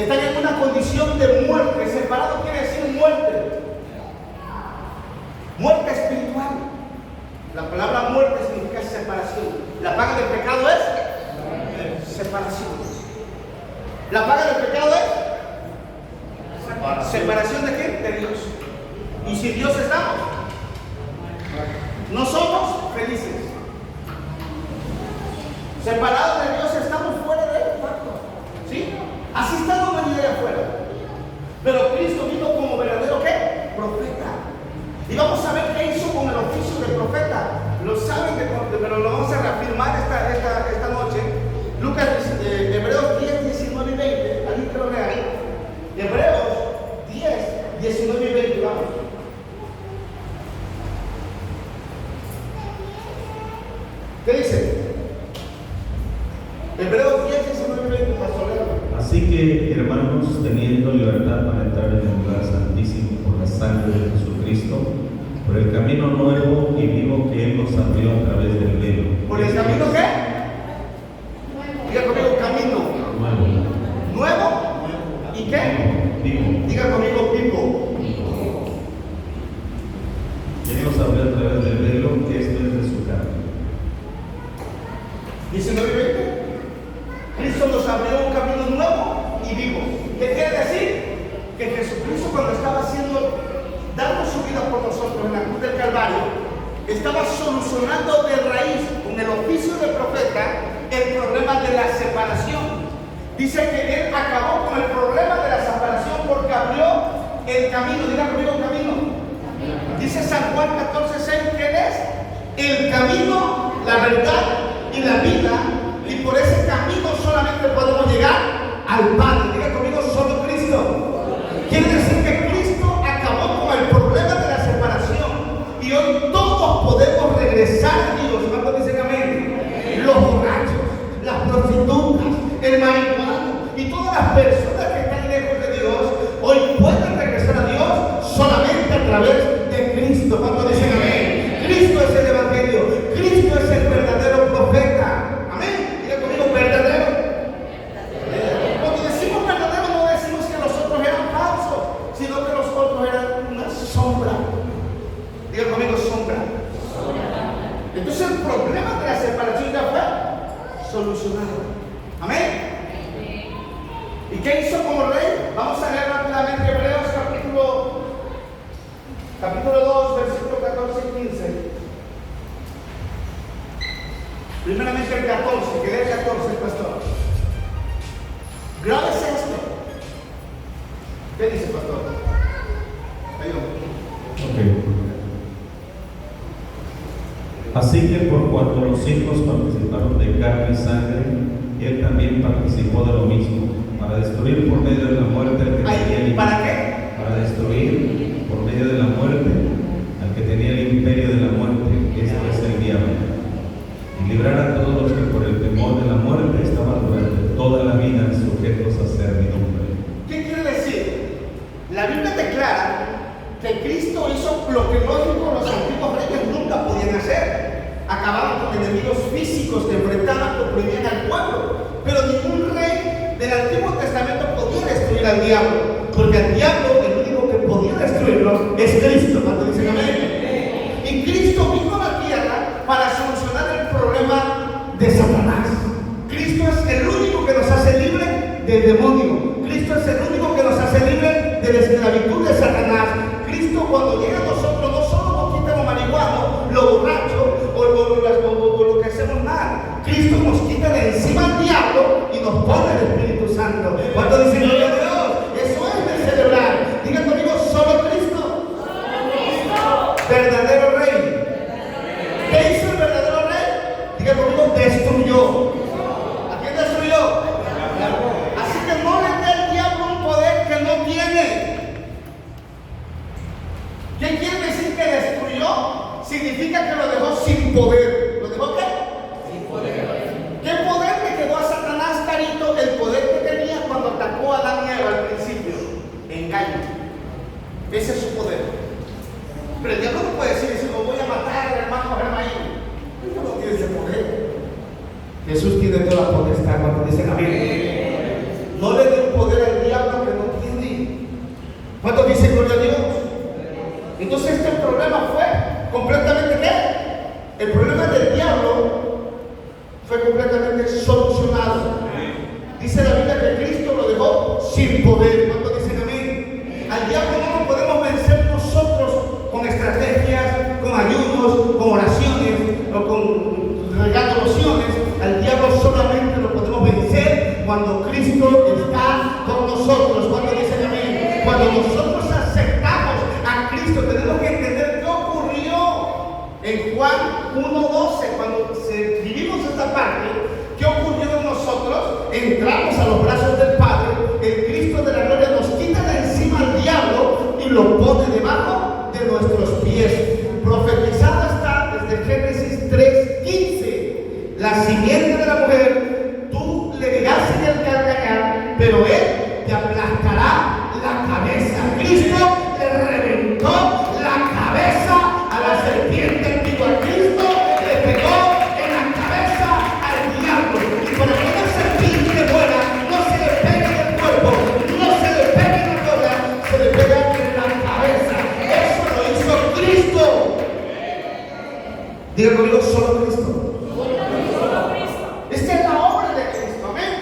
Están en una condición de muerte. Separado quiere decir muerte. Muerte espiritual. La palabra muerte significa separación. La paga del pecado es separación. La paga del pecado es separación de qué? De Dios. Y si Dios estamos, no somos felices. Separados de Dios estamos fuera de Él. ¿Sí? Así está la humanidad de afuera. Pero Cristo vino como verdadero ¿qué? Profeta. Y vamos a ver qué hizo con el oficio de profeta. Lo saben, pero lo vamos a reafirmar esta noche. Lucas, Hebreos 10, 19 y 20. Alguien que lo lea. Hebreos 10, 19 y 20. Vamos. ¿Qué dice? Hebreos 10, 19, 20, pastor. Así que, hermanos, teniendo libertad para entrar en el lugar santísimo por la sangre de Jesucristo, por el camino nuevo y vivo que Él nos abrió a través del velo. ¿Por el camino qué? Diga conmigo, camino. Nuevo. ¿Nuevo? ¿Y qué? Vivo. Diga conmigo, vivo. Él nos abrió a través del velo, que esto es de su carne. 19 y 20. Cristo nos abrió un camino nuevo y vivo. ¿Qué quiere decir? Que Jesucristo, cuando estaba dando su vida por nosotros en la cruz del Calvario, estaba solucionando de raíz, con el oficio del profeta, el problema de la separación. Dice que Él acabó con el problema de la separación porque abrió el camino. Diga conmigo, camino. Dice San Juan 14:6 que Él es el camino, la verdad y la vida, y por ese camino solamente podemos llegar al Padre. Diga conmigo, solo Cristo. Quiere decir que Cristo acabó con el problema de la separación y hoy todos podemos regresar a Dios. ¿Cuántos dicen amén? Los borrachos, las prostitutas, el marihuano y todas las personas que están lejos de Dios hoy pueden regresar a Dios solamente a través de Cristo. ¿Cuántos dicen amén? Cristo es el Evangelio, Cristo es el verdadero profeta. Amén. Diga conmigo, verdadero. Cuando decimos verdadero no decimos que los otros eran falsos, sino que los otros eran una sombra. Diga conmigo, sombra. Entonces el problema de la separación ya fue solucionado. Amén. ¿Y qué hizo como rey? Vamos a leer rápidamente Hebreos capítulo 2, versículos 14 y 15. Primeramente el 14, que lee el 14, pastor. Grábese esto. ¿Qué dice, pastor? Así que por cuanto los hijos participaron de carne y sangre, Él también participó de lo mismo, para destruir por medio de la muerte al que tenía el ¿Para qué? Para destruir por medio de la muerte al que tenía el imperio de la muerte, que es el diablo, y librar a todos los que por el temor de la muerte estaban durante toda la vida sujetos a servidumbre. ¿Qué quiere decir? La Biblia declara que Cristo hizo lo que lógico los antiguos reyes nunca podían hacer. Acababan con enemigos físicos que enfrentaban, que oprimían al pueblo. Pero ningún rey del Antiguo Testamento podía destruir al diablo, porque al diablo el único que podía destruirlo es Cristo. Cuando dicen amén. Y Cristo vino a la tierra para solucionar el problema de Satanás. Cristo es el único que nos hace libre del demonio. Cristo es el único que nos hace libre de la esclavitud de Satanás. Cristo, cuando llega a nosotros, no solo nos quita lo marihuano, lo borracho o lo que hacemos mal. Cristo nos quita de encima al diablo y nos pone el Espíritu Santo. Cuando dicen gloria a Dios, eso es de celebrar. Diga conmigo, solo Cristo. Verdadero rey. ¿Qué hizo el verdadero rey? Diga conmigo, destruyó. ¿A quién destruyó? Así que no le dé al diablo un poder que no tiene. ¿Qué quiere decir que destruyó? Significa que lo dejó sin poder. ¿Lo dejó qué? Sin poder. ¿Qué poder le quedó a Satanás, carito? El poder que tenía cuando atacó a Adán y Eva al principio. Engaño. Ese es su poder. Pero el diablo no puede decir, lo voy a matar al hermano Germain. Él no tiene ese poder. Jesús tiene toda la potestad cuando dicen amén. No le dé un poder al diablo que no tiene. ¿Cuánto dicen gloria a Dios? Entonces este problema fue completamente ¿qué? El problema del diablo fue completamente solucionado. Dice la Biblia que Cristo lo dejó sin poder. ¿Cuánto dicen amén? Al diablo no lo podemos vencer nosotros con estrategias, con ayunos, con oraciones o con lociones. Al diablo solamente lo podemos vencer cuando Cristo está con nosotros. ¿Cuánto dicen amén? Cuando nosotros aceptamos a Cristo, tenemos que entender qué ocurrió en Juan 1:12. Cuando vivimos esta parte, ¿qué ocurrió en nosotros? Entramos a los brazos del Padre, el Cristo de la gloria nos quita de encima al diablo y lo pone debajo de nuestros pies. Profetizado está desde Génesis 3:15. simiente de la mujer, tú le dirás en el calcañar, pero él te aplastará la cabeza. Cristo le reventó la cabeza a la serpiente antigua. Cristo le pegó en la cabeza al diablo. Y para que una serpiente muera, no se le pega en el cuerpo, no se le pega en la cola, se le pega en la cabeza. Eso lo hizo Cristo. Diga conmigo, solo Cristo. Esta es la obra de Cristo, amén.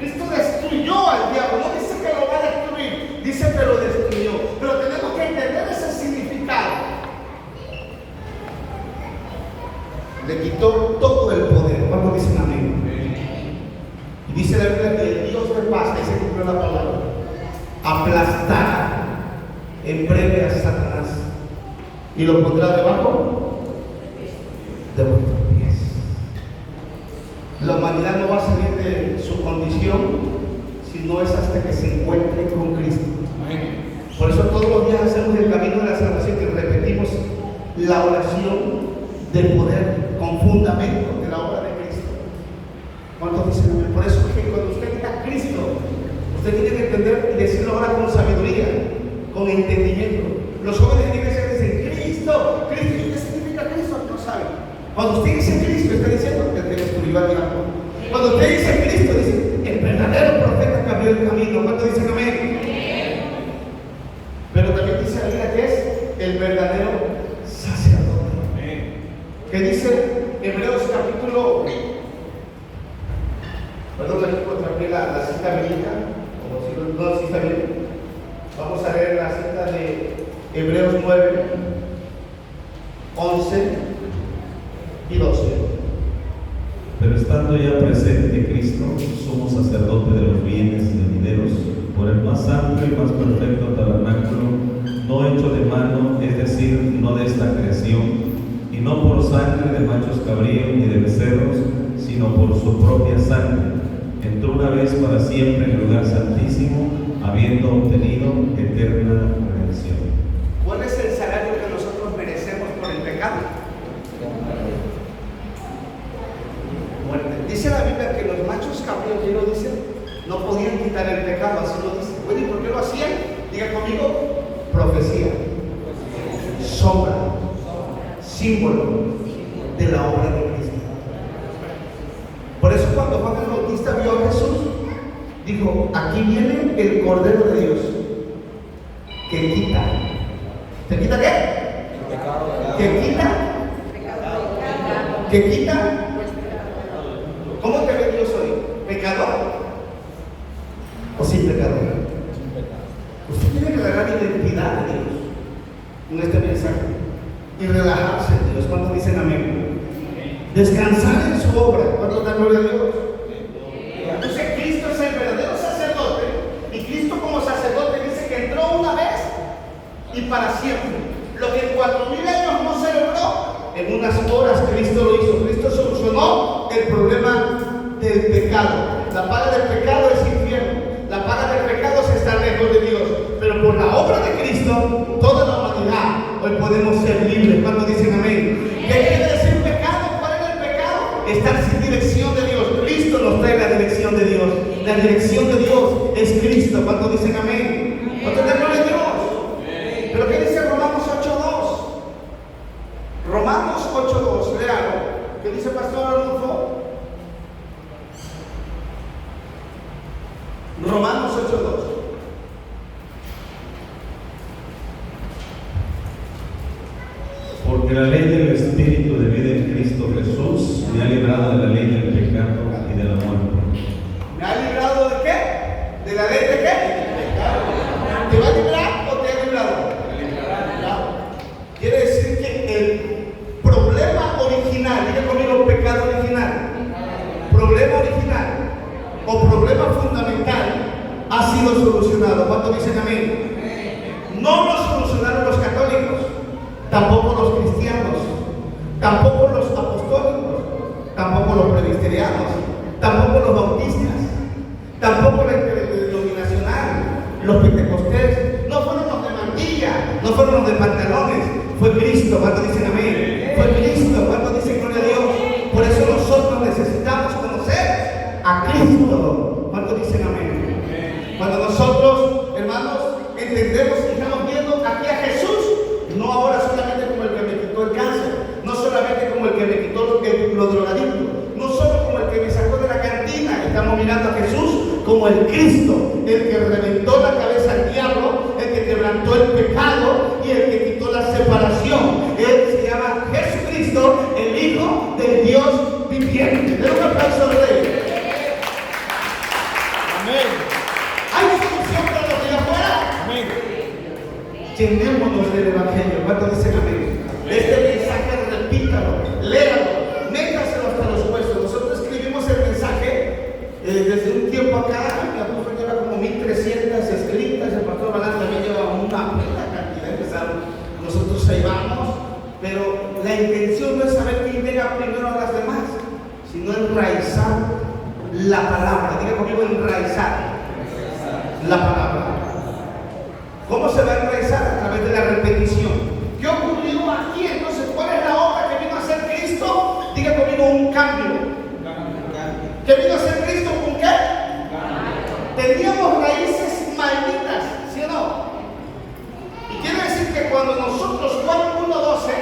Cristo destruyó al diablo, no dice que lo va a destruir, dice que lo destruyó. Pero tenemos que entender ese significado. Le quitó todo el poder. ¿Cuántos dicen amén? Y dice la Biblia que el Dios de paz, que se cumplió la palabra, aplastará en breve a Satanás y lo pondrá debajo de vuestros pies. La humanidad no va a salir de su condición si no es hasta que se encuentre con Cristo. Por eso todos los días hacemos el camino de la salvación, que repetimos la oración de poder con fundamento de la obra de Cristo. ¿Cuántos dicen amén? Por eso es que cuando usted diga Cristo, usted tiene que entender y decirlo ahora con sabiduría, con entendimiento. Los jóvenes de la iglesia dicen Cristo, Cristo. ¿Y qué significa Cristo? No saben. Cuando usted dice Cristo, está diciendo que te destruyó al diablo. Cuando usted dice Cristo, dice el verdadero profeta que abrió el camino. ¿Cuántos dicen amén? Pero también dice la Biblia que es el verdadero sacerdote. Que dice Hebreos capítulo, perdón, aquí encontré la cita bíblica, o si no la cita bíblica. Vamos a leer la cita de Hebreos 9, 11 y 12. Pero estando ya presente Cristo, sumo sacerdote de los bienes venideros, por el más amplio y más perfecto tabernáculo, no hecho de mano, es decir, no de esta creación, y no por sangre de machos cabríos ni de becerros, sino por su propia sangre, entró una vez para siempre en el lugar santísimo, habiendo obtenido eterna redención. ¿Cuál es el salario que nosotros merecemos por el pecado? Muerte. Dice la Biblia que los machos cabríos, ¿qué lo dicen? No podían quitar el pecado, así lo dice. Bueno, ¿y por qué lo hacían? Diga conmigo, profecía, sombra, símbolo de la obra de Cristo. Por eso cuando Juan el Bautista vio a Jesús, dijo, aquí viene el Cordero de Dios, que quita. ¿Te quita qué? ¿Que quita? ¿Que quita? ¿Cómo te ve Dios hoy? ¿Pecador? ¿O sin pecador? Usted tiene que agarrar la identidad de Dios en este mensaje y relajarse en Dios. ¿Cuántos dicen amén? Descansar en su obra. ¿Cuántos dan gloria a Dios? Entonces Cristo es el verdadero sacerdote, y Cristo como sacerdote dice que entró una vez y para siempre. Lo que en 4,000 años no se logró, en unas horas Cristo lo hizo. Cristo solucionó el problema del pecado. La paga del pecado es infierno. La paga del pecado es estar lejos de Dios. Pero por la obra de Cristo, toda la humanidad hoy podemos ser libres. ¿Cuántos dicen amén? ¿Qué quiere decir pecado? ¿Cuál es el pecado? Estar sin dirección de Dios. Cristo nos trae la dirección de Dios. La dirección de Dios es Cristo. ¿Cuántos dicen amén? ¿Cuántos dicen gloria a Dios? ¿Pero qué dice Romanos 8:2? Romanos 8:2, léalo. ¿Qué dice Pastor Adolfo? Romanos 8:2. Porque la ley del Espíritu de vida en Cristo Jesús me ha librado de la ley del pecado y de la muerte. ¿Me ha librado de qué? ¿De la ley de qué? ¿Te va a librar o te ha librado? Quiere decir que el problema original, diga conmigo, pecado original, problema original o problema fundamental ha sido solucionado. ¿Cuántos dicen amén? No lo solucionaron los católicos, tampoco los cristianos, tampoco los apostólicos, tampoco los presbiterianos, tampoco los bautistas, tampoco la denominacional, los pentecostés. No fueron los de mantilla, no fueron los de pantalones, fue Cristo. ¿Cuántos dicen amén? Fue Cristo. ¿Cuántos dicen gloria a Dios? Por eso nosotros como el Cristo, el que reventó la cabeza al diablo, el que quebrantó el pecado y el que quitó la separación. Él se llama Jesucristo, el Hijo del Dios viviente. Den un aplauso al Rey. Amén. ¿Hay solución para los de afuera? Amén. Llenémonos del Evangelio. ¿Cuántos dicen amén? Este mensaje repítalo, léalo, métaselo hasta los huesos. Nosotros escribimos el mensaje desde un tiempo acá. La pastora lleva como 1300 escritas, el pastor Balán también lleva una buena cantidad. Nosotros ahí vamos, pero la intención no es saber quién llega primero a las demás, sino enraizar la palabra. Diga conmigo, enraizar la palabra. ¿Cómo se va a enraizar? A través de la repetición. ¿Qué ocurrió aquí? Entonces, ¿cuál es la obra que vino a hacer Cristo? Diga conmigo, un cambio. ¿Qué vino a hacer Cristo? ¿Un qué? Teníamos raíces malditas, ¿sí o no? Y quiere decir que cuando nosotros, Juan 1:12,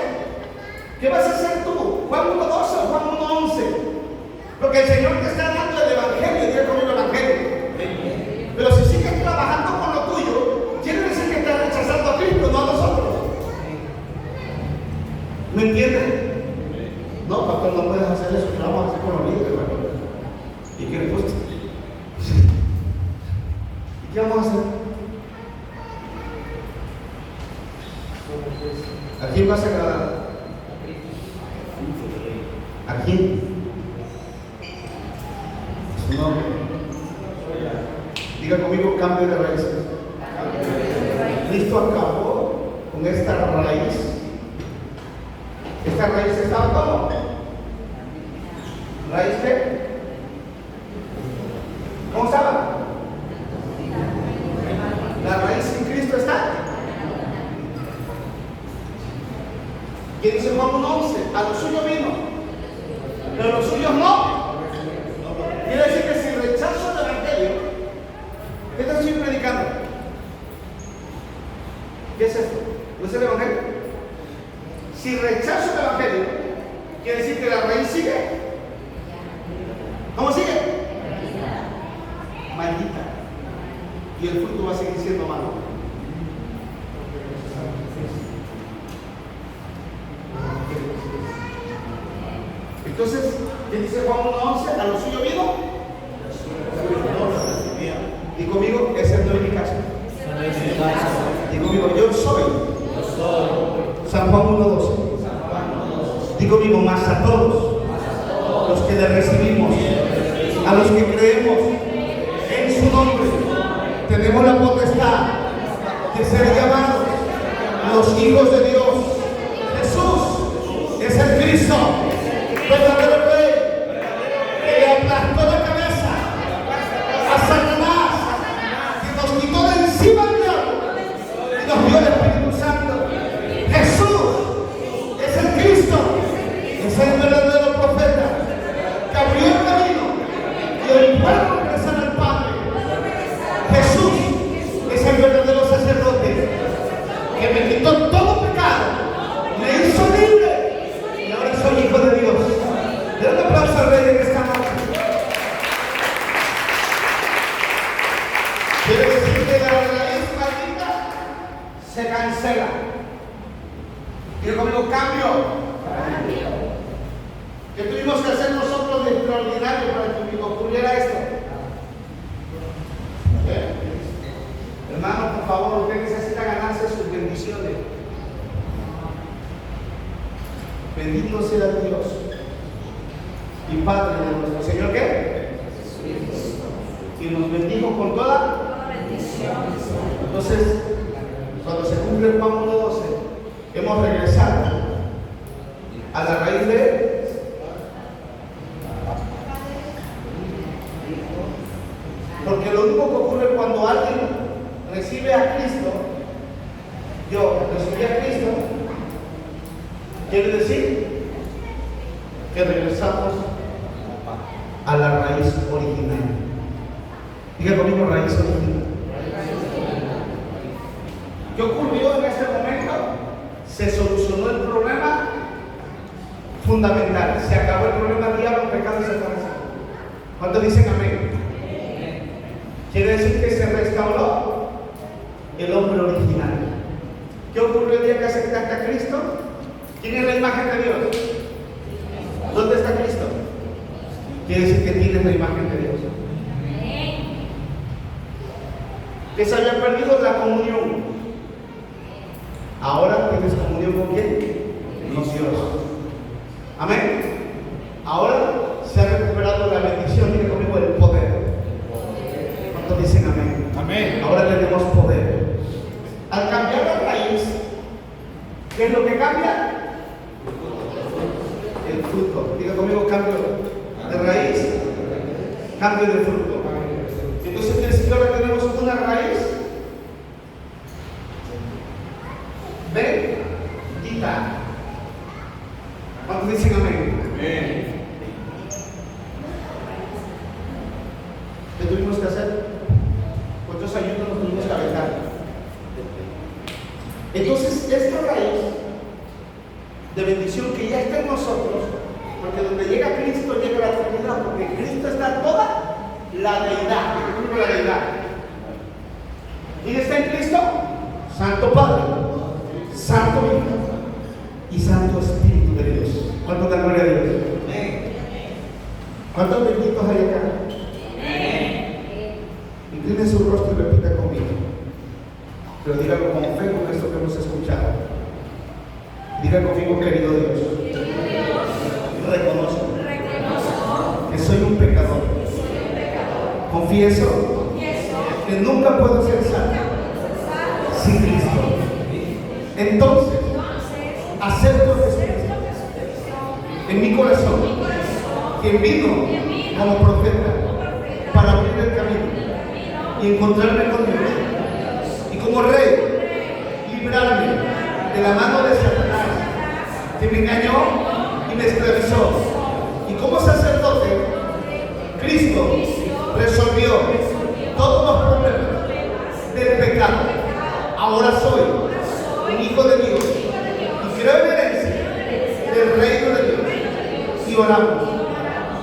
¿qué vas a hacer tú? ¿Juan 1:12 o Juan 1:11? Porque el Señor te está dando el Evangelio, diga conmigo el Evangelio. Pero si sigues trabajando con lo tuyo, quiere decir que estás rechazando a Cristo, no a nosotros. ¿Me entienden? No, pastor, no puedes hacer eso, que vamos a hacer con los líderes, hermano. ¿Y qué le gusta? ¿Y qué vamos a hacer? ¿A quién vas a agradar? ¿A quién? Su nombre. Diga conmigo, cambio de raíces. Cristo acabó con esta raíz. Esta raíz estaba ¿cómo? ¿Raíz qué? ¿Cómo estaba? La raíz en Cristo está. ¿Qué dice Juan 1:11? A los suyos vino, pero a los suyos no. Quiere decir que si rechazo el Evangelio, ¿qué te estoy predicando? ¿Qué es esto? ¿No es el Evangelio? Si rechazo el Evangelio, quiere decir que la raíz sigue. ¿Cómo sigue? Maldita. Y el fruto va a seguir siendo malo. Entonces, ¿qué dice Juan 1:11? A lo suyo vino. Y conmigo, ese no es mi caso. Y conmigo, yo soy. San Juan 1:12. Digo conmigo, más a todos los que le recibimos, a los que creemos en su nombre, tenemos la potestad de ser llamados los hijos de Dios. Jesús es el Cristo, verdadero Rey, que le aplastó la cabeza a Satanás, que nos quitó de encima del diablo y nos dio el Espíritu Santo. Jesús es el Cristo, es el verdadero profeta que abrió el camino y el pueblo regresar al Padre. Jesús es el verdadero sacerdote que me quitó todo pecado, me hizo libre y ahora soy hijo de Dios. Den un aplauso al Rey en esta noche. Quiere decir que la raíz maldita se cancela. Quiero conmigo cambio. ¿Qué tuvimos que hacer nosotros de extraordinario para que ocurriera esto? Hermano, por favor, usted necesita ganarse sus bendiciones. Bendito sea Dios y Padre de nuestro Señor, ¿qué? Y nos bendijo con toda bendición. Entonces, cuando se cumple Juan 1:12, hemos regresado a la raíz de porque lo único que ocurre cuando alguien recibe a Cristo, yo recibí a Cristo, quiere decir que regresamos a la raíz original. Diga conmigo, raíz original. ¿Qué ocurrió en ese momento? Se solucionó el problema fundamental. Se acabó el problema diablo, pecado y Satanás. ¿Cuántos dicen amén? Quiere decir que se restauró el hombre original. ¿Qué ocurrió el día que aceptaste a Cristo? ¿Quién es la imagen de Dios? ¿Dónde está Cristo? Quiere decir que tienes la imagen de Dios. Que se había perdido la comunión. Ahora tienes comunión con quién? Con Dios. Amén. Ahora se ha recuperado la bendición. Mire conmigo el poder. ¿Cuántos dicen amén? Amén. Ahora tenemos poder. Al cambiar la raíz, ¿qué es lo que cambia? El fruto. Diga conmigo, cambio de raíz, cambio de fruto. Entonces quiere decir que ahora tenemos una raíz bendita. ¿Cuántos dicen amén? Amén. ¿Qué tuvimos que hacer? ¿Cuántos ayunos nos tuvimos que aventar? Entonces esta raíz de bendición que ya está en nosotros, porque donde llega Cristo llega la Trinidad, porque en Cristo está toda la deidad. La deidad. ¿Quién está en Cristo? Santo Padre, Santo Hijo y Santo Espíritu de Dios. ¿Cuánto da gloria a Dios? ¿Cuántos benditos hay acá? Incline su rostro y repita conmigo. Pero dígalo con fe con esto que hemos escuchado. Diga conmigo, querido Dios. Reconozco que soy un pecador. Confieso que nunca puedo ser salvo sin Cristo. Entonces, acepto a Jesucristo en mi corazón, quien vino como profeta para abrir el camino y encontrarme con Dios. Y como rey, librarme de la mano de Satanás, que me engañó y me esclavizó. Y como sacerdote, Cristo resolvió todos los problemas del pecado. Ahora soy un hijo de Dios y creo en la herencia del reino de Dios. Y oramos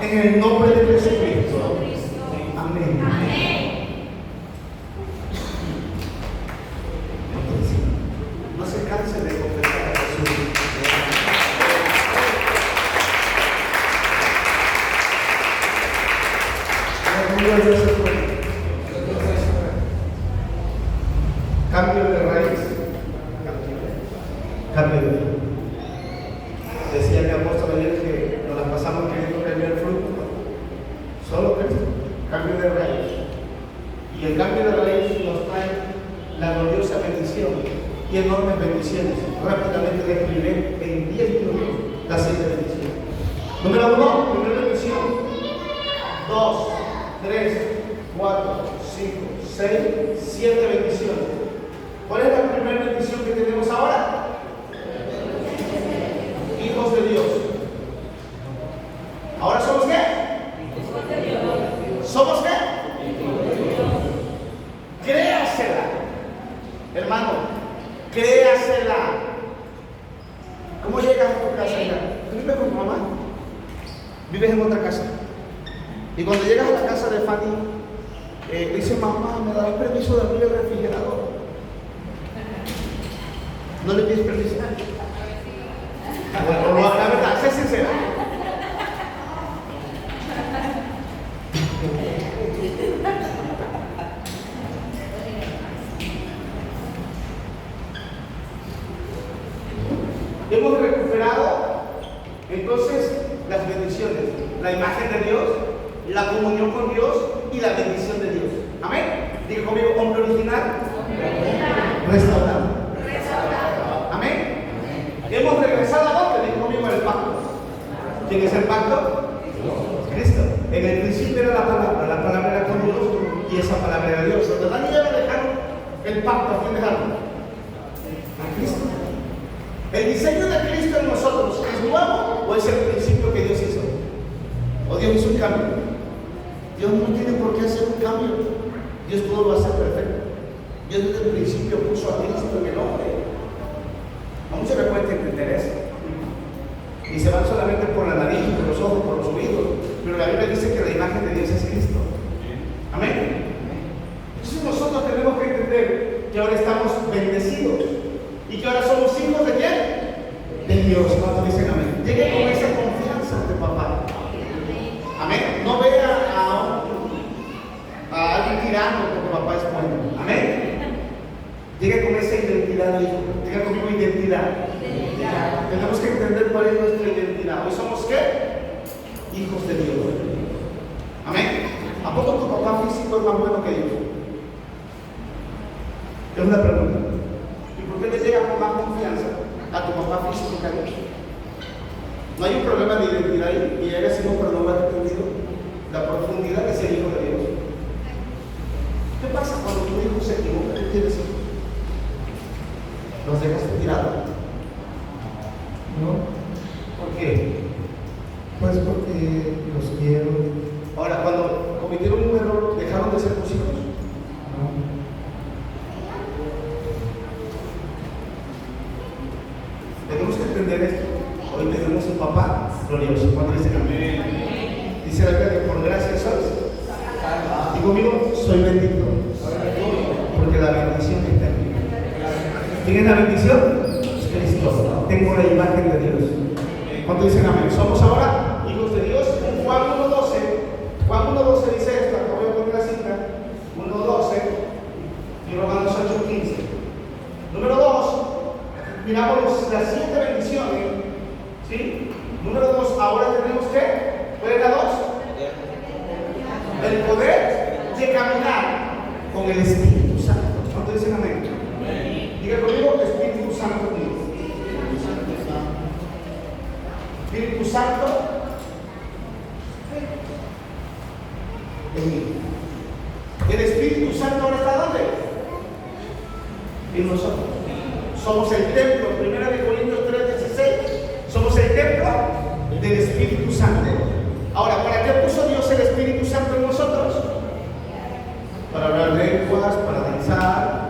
en el nombre de Jesucristo. Amén. No se canse de confesar a Jesús. Cambio de raíz, cambio de fruto. Decía mi apóstol ayer que nos la pasamos queriendo cambiar el fruto. Solo Cristo, cambio de raíz. Y el cambio de raíz nos trae la gloriosa bendición y enormes bendiciones. Rápidamente les expliqué en 10 minutos las 7 bendiciones. Número 1, primera bendición. 2, 3, 4, 5, 6, 7 bendiciones. ¿Cuál es la primera bendición que tenemos ahora? Hijos de Dios. ¿Ahora somos qué? Hijos de Dios. ¿Somos qué? Créasela. Hermano, créasela. ¿Cómo llegas a tu casa? ¿Tú vives con tu mamá? ¿Vives en otra casa? Y cuando llegas a la casa de Fanny, dice: mamá, ¿me das permiso de abrir el refrigerador? ¿No le pides permiso? Bueno, la verdad, sé sincera. Hemos recuperado entonces las bendiciones, la imagen de Dios, la comunión con Dios y la bendición de Dios. Amén. Diga conmigo: hombre original, restaurado. Amén. Hemos regresado a dónde? Diga conmigo: el pacto. ¿Quién es el pacto? Cristo. En el principio era la palabra era con Dios y esa palabra era Dios. Los demás ya dejaron el pacto. ¿A quién dejaron? A Cristo. ¿El diseño de Cristo en nosotros es nuevo o es el principio que Dios hizo? ¿O Dios hizo un cambio? Dios no tiene por qué hacer un cambio. Dios todo lo hace perfecto. Dios desde el principio puso a Cristo en el hombre. A muchos les cuesta entender eso. Y se van solamente por la nariz, por los ojos, por los oídos. Pero la Biblia dice que la imagen de Dios es Cristo. Amén. que ahora estamos bendecidos y que ahora somos hijos de quién? De Dios. Cuando dicen amén, llegue con esa confianza de papá. Amén. No vea a alguien tirando porque papá es bueno. Amén. Llegue con esa identidad de hijo. Diga conmigo identidad. Tenemos que entender cuál es nuestra identidad. Hoy somos ¿qué? Hijos de Dios. Amén. ¿A poco tu papá físico es más bueno que Dios? Es una pregunta. ¿Y por qué le llega con más confianza a tu papá físico que a Dios? No hay un problema de identidad ahí, y eres sido perdón has entendido la profundidad de ser hijo de Dios. ¿Qué pasa cuando tu hijo se equivoca? ¿Qué tienes hijos? ¿Los dejaste tirados? No, ¿Por qué? pues porque los quiero. Ahora, cuando cometieron un error, ¿dejaron de ser tus hijos? No. Tenemos que entender esto. Hoy tenemos un papá glorioso. ¿Cuándo dicen amén? Dice la Biblia que por gracia sois. Digo conmigo, soy bendito. Porque la bendición está en mí. ¿Quién es la bendición? Cristo. Tengo la imagen de Dios. ¿Cuánto dicen amén? Somos ahora hijos de Dios. Juan 1:12. Juan 1:12 dice esto. Acá voy a poner la cita. 1:12 y Romanos 8:15. Número 2. Miramos las 7 bendiciones. ¿Sí? Número 2. Ahora tenemos que. ¿Cuál es la 2? El poder de caminar con el Espíritu Santo. ¿Cuánto dicen amén? Diga conmigo, Espíritu Santo mío. Espíritu Santo en mí. El Espíritu Santo ahora está ¿dónde? En nosotros. Somos el templo, 1 Corintios 3:16. Somos el templo del Espíritu Santo. Ahora, ¿para qué puso Dios el Espíritu Santo en nosotros? Para hablar lenguas, para danzar.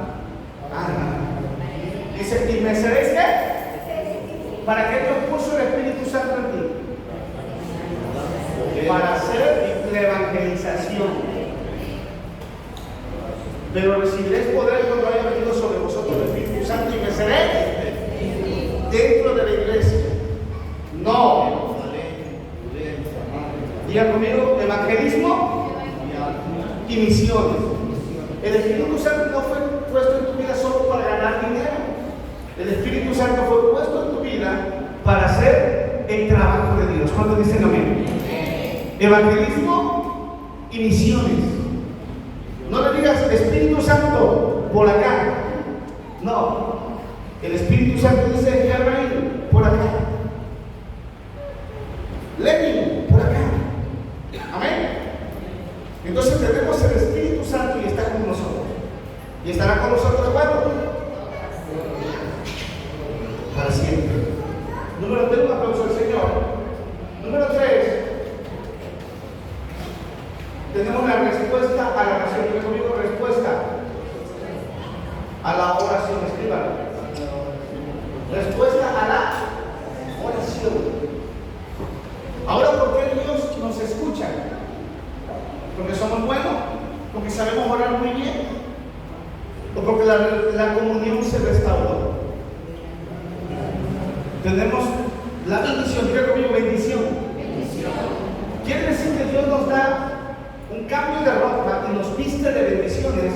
Dice, ¿y me seréis qué? ¿Para qué Dios puso el Espíritu Santo en ti? Para hacer la evangelización. Pero recibiréis poder cuando haya venido sobre vosotros el Espíritu Santo y me seréis dentro de la iglesia. No. Diga conmigo, evangelismo y misiones. El Espíritu Santo no fue puesto en tu vida solo para ganar dinero. El Espíritu Santo fue puesto en tu vida para hacer el trabajo de Dios. ¿Cuántos dicen amén? Evangelismo y misiones. No le digas Espíritu Santo por acá. No. El Espíritu Santo dice Germain por acá. Lenin por acá. Amén. Entonces tenemos el Espíritu Santo y está con nosotros. Y estará con nosotros ¿cuándo? Para siempre. Número 3, un aplauso al Señor. Número 3. Tenemos la respuesta a la oración. Diga conmigo, respuesta a la oración. Escriban. Respuesta a la oración. Ahora, ¿por qué Dios nos escucha? ¿Porque somos buenos? ¿Porque sabemos orar muy bien? ¿O porque la comunión se restauró? Tenemos la bendición. Diga conmigo, bendición. Quiere decir que Dios nos da un cambio de ropa y nos viste de bendiciones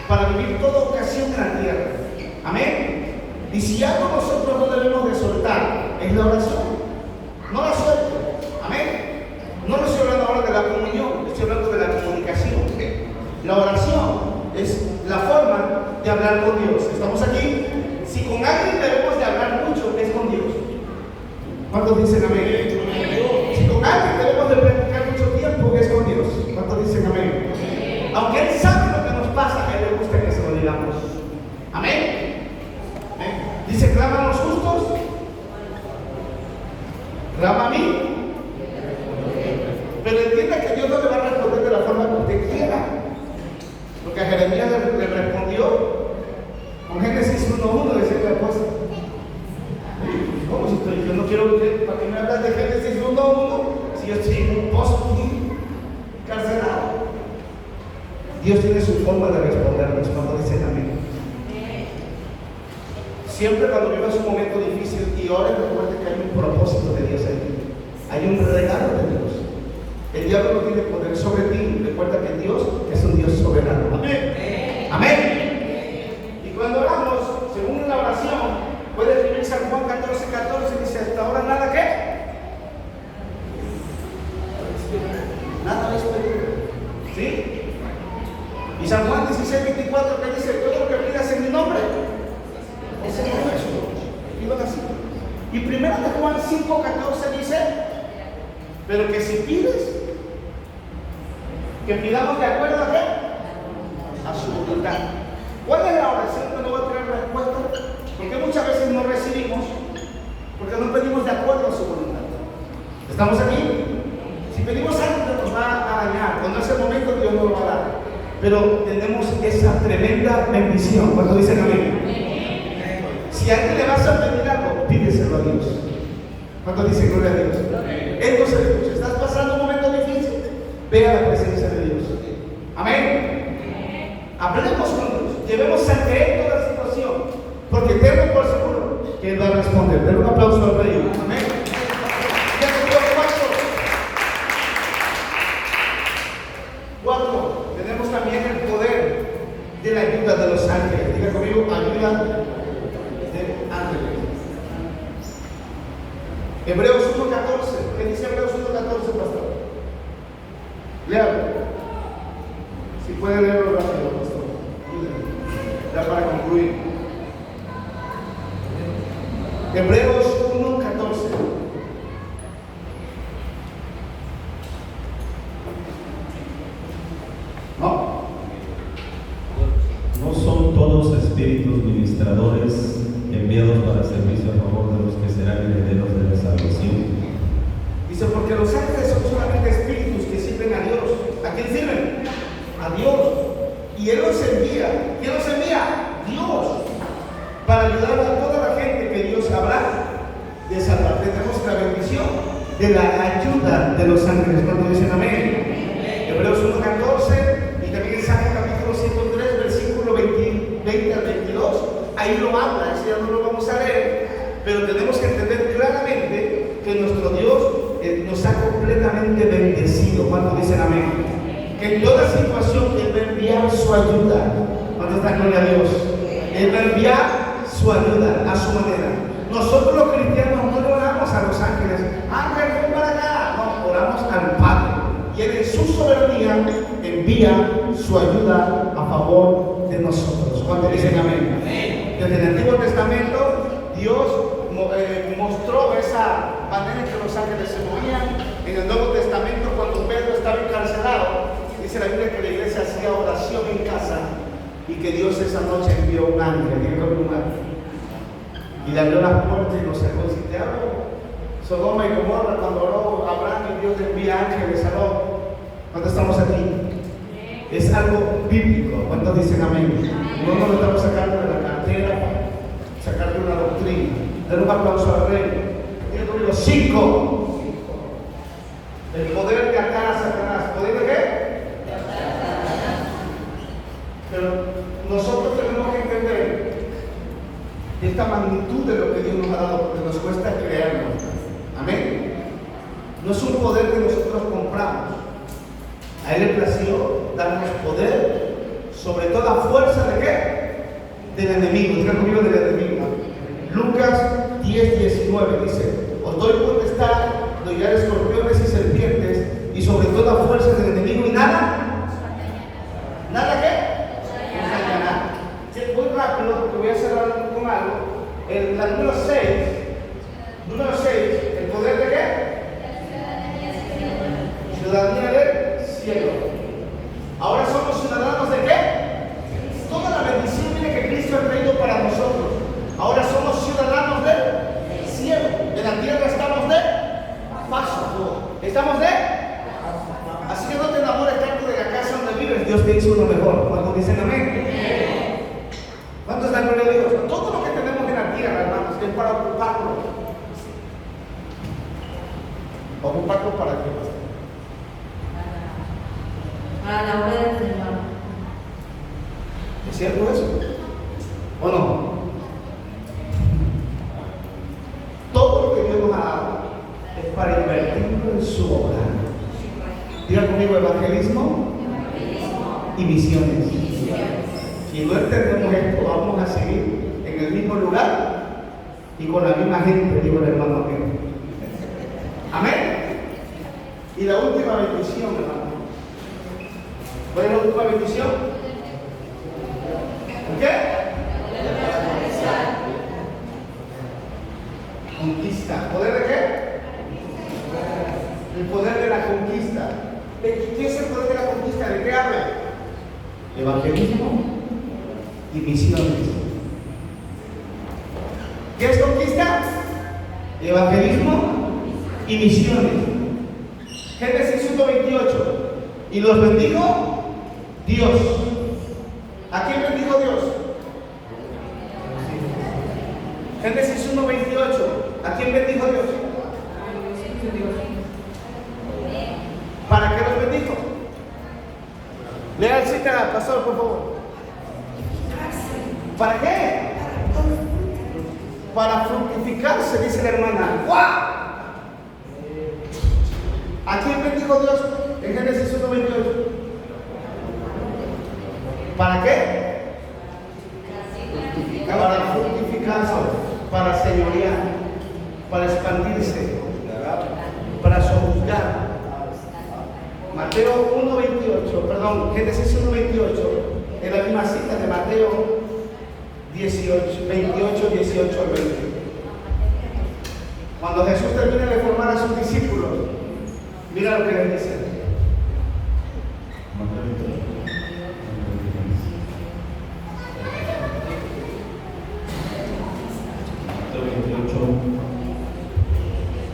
para vivir toda ocasión en la tierra. Amén. Y si algo nosotros no debemos de soltar, es la oración. No la suelto. Amén. No estoy hablando ahora de la comunión, estoy hablando de la comunicación. La oración es la forma de hablar con Dios. ¿Estamos aquí? Si con alguien debemos de hablar mucho, es con Dios. ¿Cuántos dicen amén? Si con alguien debemos de practicar mucho tiempo, es con Dios. ¿Cuántos dicen amén? Aunque Él sabe lo que nos pasa, a Él le gusta que se lo digamos. Amén. Dice, clama a los justos, clama a mí. Pero entienda que Dios no le va a responder de la forma que usted quiera. Porque a Jeremías le respondió con Génesis 1:1, decía la cosa. ¿Cómo si estoy? Yo no quiero que, ¿para qué me hablas de Génesis 1:1 si yo estoy en un pozo aquí, carcelado? Dios tiene su forma de respondernos cuando dicen amén. Siempre cuando vivas un momento difícil y ores, recuerde que hay un propósito de Dios ahí. Hay un regalo de Dios. El diablo no tiene poder sobre ti. Recuerda que Dios es un Dios soberano. Amén. Amén. Y cuando oramos, según la oración, puede escribir San Juan 14:14, dice: hasta ahora nada ¿qué? Nada habéis pedido. ¿Sí? Y San Juan 16:24, que dice: todo lo que pidas en mi nombre, ese es nuestro. Pidan así. Y primero de Juan 5:14 dice: pero que si pides, que pidamos de acuerdo a qué? A su voluntad. ¿Cuál es la oración que no va a traer respuesta? Porque muchas veces no recibimos porque no pedimos de acuerdo a su voluntad. ¿Estamos aquí? Si pedimos algo que nos va a dañar, cuando es el momento, Dios nos lo va a dar. Pero tenemos esa tremenda bendición. ¿Cuánto dicen amén? Si a alguien le vas a pedir algo, pídeselo a Dios. ¿Cuánto dicen gloria a Dios? Él no se escucha. ¿Estás pasando un momento difícil? Ve a la presencia de Dios. Amén. Hablemos con Dios. Llevemos ante Él toda la situación. Porque tengo por seguro que Él va a responder. Den un aplauso al Rey. Amén. Cuatro, tenemos también el poder de la ayuda de los ángeles. Diga conmigo: ayuda de ángeles. Hebreos 1:14. ¿Qué dice Hebreos 1:14, pastor? Léalo. Si puede leerlo rápido, pastor. Ya para concluir. Hebreos 1:14. No son todos espíritus ministradores enviados para servicio a favor de los que serán herederos de la salvación. Dice: porque los ángeles son solamente espíritus que sirven a Dios. ¿A quién sirven? A Dios. Y Él los envía. ¿Quién los envía? Dios. Para ayudar a toda la gente que Dios habrá de salvar. Tenemos la bendición de la ayuda de los ángeles. Cuando dicen amén. Hebreos 1:14 y también en Salmo capítulo 103, versículo 20 al 22. Ahí lo habla, ese ya no lo vamos a leer, pero tenemos que entender claramente que nuestro Dios nos ha completamente bendecido. ¿Cuántos dicen amén? Que en toda situación Él va a enviar su ayuda. ¿Cuántos dan gloria a Dios? Él va a enviar su ayuda a su manera. Nosotros los cristianos no le oramos a los ángeles: ángel, ven para acá. No, oramos al Padre. Y Él en su soberanía envía su ayuda a favor de nosotros. ¿Cuántos dicen amén? Desde el Antiguo Testamento, Dios mostró esa manera en que los ángeles se movían. En el Nuevo Testamento, cuando Pedro estaba encarcelado, dice la Biblia que la iglesia hacía oración en casa y que Dios esa noche envió un ángel. ¿Quién fue un ángel? Y le abrió las puertas y nos sacó. Si te hablo, Sodoma y Gomorra, cuando oró Abraham y Dios le envía ángeles a Lot. ¿Cuántos estamos aquí? Es algo bíblico. ¿Cuántos dicen amén? No nos lo estamos sacando de la cartera, sacar de una doctrina. Den un aplauso al Rey. Digo conmigo: 5. El poder de atar a Satanás. ¿Poder de qué? Pero nosotros tenemos que entender esta magnitud de lo que Dios nos ha dado, porque nos cuesta creerlo. Amén. No es un poder que nosotros compramos. A Él le plació darnos poder sobre toda fuerza de qué? Del enemigo. Diga conmigo: del enemigo. Lucas 10:19 dice: os doy potestad de hollar escorpiones y serpientes y sobre toda fuerza del enemigo, y nada. ¿Nada qué? No dañará. Sí, muy rápido, porque voy a cerrar con algo. La número 6, ¿el poder de qué? Ciudadanía del cielo. Ahora somos ciudadanos de qué? Toda la bendición que Cristo ha traído para nosotros. Ahora somos ciudadanos del cielo. En la tierra estamos de paso. Estamos de. Así que no te enamores tanto de la casa donde vives. Dios te hizo uno mejor. ¿Cuántos dicen amén? ¿Cuántos dan gloria a Dios? Todo lo que tenemos en la tierra, hermanos, es para ocuparlo. ¿Ocuparlo para qué? Para la obra del Señor. ¿Es cierto eso? ¿O no? para invertirlo en su hogar. Diga conmigo: evangelismo y misiones. Si no entendemos esto, vamos a seguir en el mismo lugar y con la misma gente, digo el hermano mío. Amén. Y la última bendición, hermano. ¿Cuál es la última bendición? ¿Qué? Conquista. ¿Poder de qué? El poder de la conquista. ¿Qué es el poder de la conquista? ¿De qué habla? Evangelismo y misiones. ¿Qué es conquista? Evangelismo y misiones. Génesis 1:28. Y los bendijo Dios. ¿A quién bendijo Dios? Génesis 1:28. ¿A quién bendijo Dios? ¿Para qué los bendijo? Lea el cita, pastor, por favor. ¿Para qué? Para fructificarse, dice la hermana. ¡Guau! ¿A quién bendijo Dios en Génesis 1:28? ¿Para qué? Para fructificarse, para señorear, para expandirse, para sojuzgar. Mateo 1:28, perdón, Génesis 1:28, es la misma cita de Mateo 28, 18 al 20. Cuando Jesús termina de formar a sus discípulos, mira lo que les dice. Mateo 28.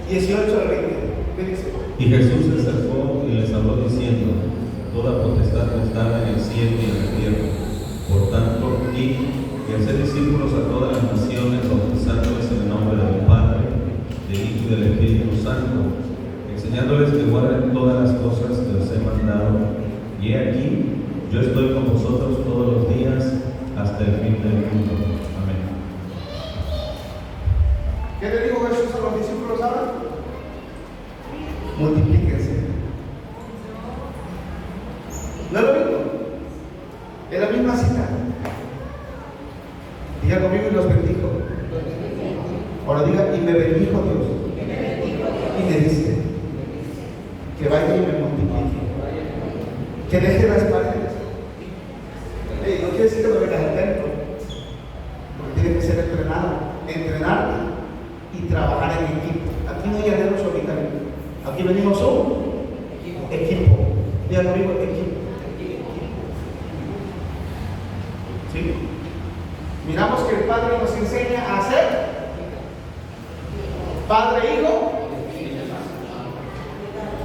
18 al 20. ¿Qué dice? Y Jesús se acercó y les habló diciendo: toda potestad me está en el cielo y en la tierra. Por tanto, id y haced discípulos a todas las naciones, bautizándoles en el nombre del Padre, del Hijo y del Espíritu Santo, enseñándoles que guarden todas las cosas que os he mandado. Y he aquí, yo estoy con vosotros todos los días hasta el fin del mundo. Amén. ¿Qué le dijo Jesús a los discípulos ahora? Multiplíquense. ¿No es lo mismo? Es la misma cita. Diga conmigo: y los bendijo. Ahora diga: y me bendijo Dios. Y me dice que vaya y me multiplique, que deje las paredes. No quiere decir que lo vengas al templo, porque tiene que ser entrenado, entrenarte y trabajar en equipo. Aquí no hay guerreros solitarios, aquí venimos un equipo. Diga conmigo: equipo. ¿Sí? Miramos que el Padre nos enseña a hacer Padre, Hijo.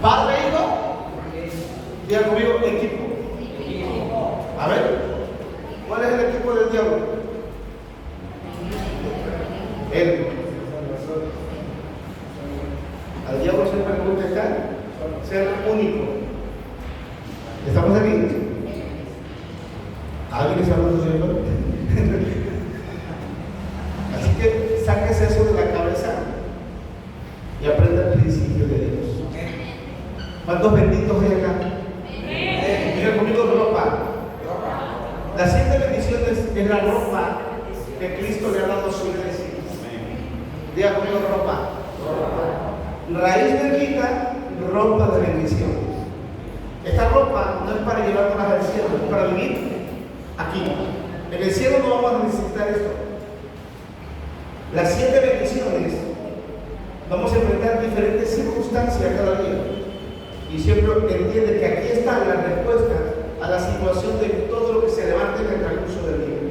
Padre, Hijo. Diga conmigo: equipo. A ver, ¿cuál es el equipo del diablo? Él. Al diablo siempre le gusta estar, ser único. ¿Estamos aquí? ¿Alguien está hablando de eso? Así que sáquese eso de la cabeza y aprenda el principio de Dios. ¿Cuántos benditos hay acá? Diga conmigo: ropa. Las 7 bendiciones es la ropa que Cristo le ha dado a su iglesia. Diga conmigo: ropa. Raíz bendita, ropa de bendición. Esta ropa no es para llevárnosla al cielo, es para vivir aquí. En el cielo no vamos a necesitar esto. Las 7 bendiciones, vamos a enfrentar diferentes circunstancias cada día. Y siempre entiende que aquí están las respuestas a la situación de todo lo que se levante en el transcurso del día.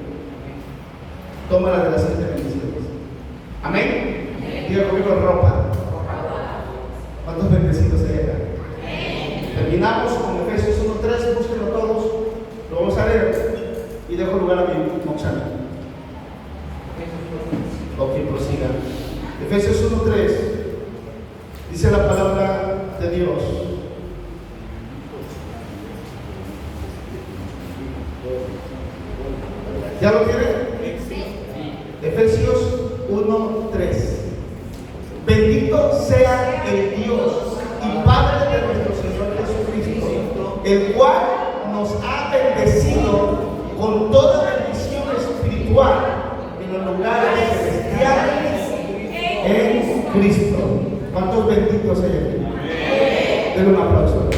Toma la de las 7 bendiciones. Amén. Diga conmigo: ropa. ¿Cuántos bendecidos hay acá? Terminamos con Efesios 1:3, búsquenlo todos. Lo vamos a leer y dejo lugar a mi Moxana. Ok, prosiga. Efesios 1:3 dice la palabra de Dios: ¿ya lo tiene? Efesios 1:3. Bendito sea el Dios y Padre de nuestro Señor Jesucristo, el cual nos ha bendecido con toda bendición espiritual en los lugares celestiales en Cristo. ¿Cuántos benditos hay aquí? Denle un aplauso.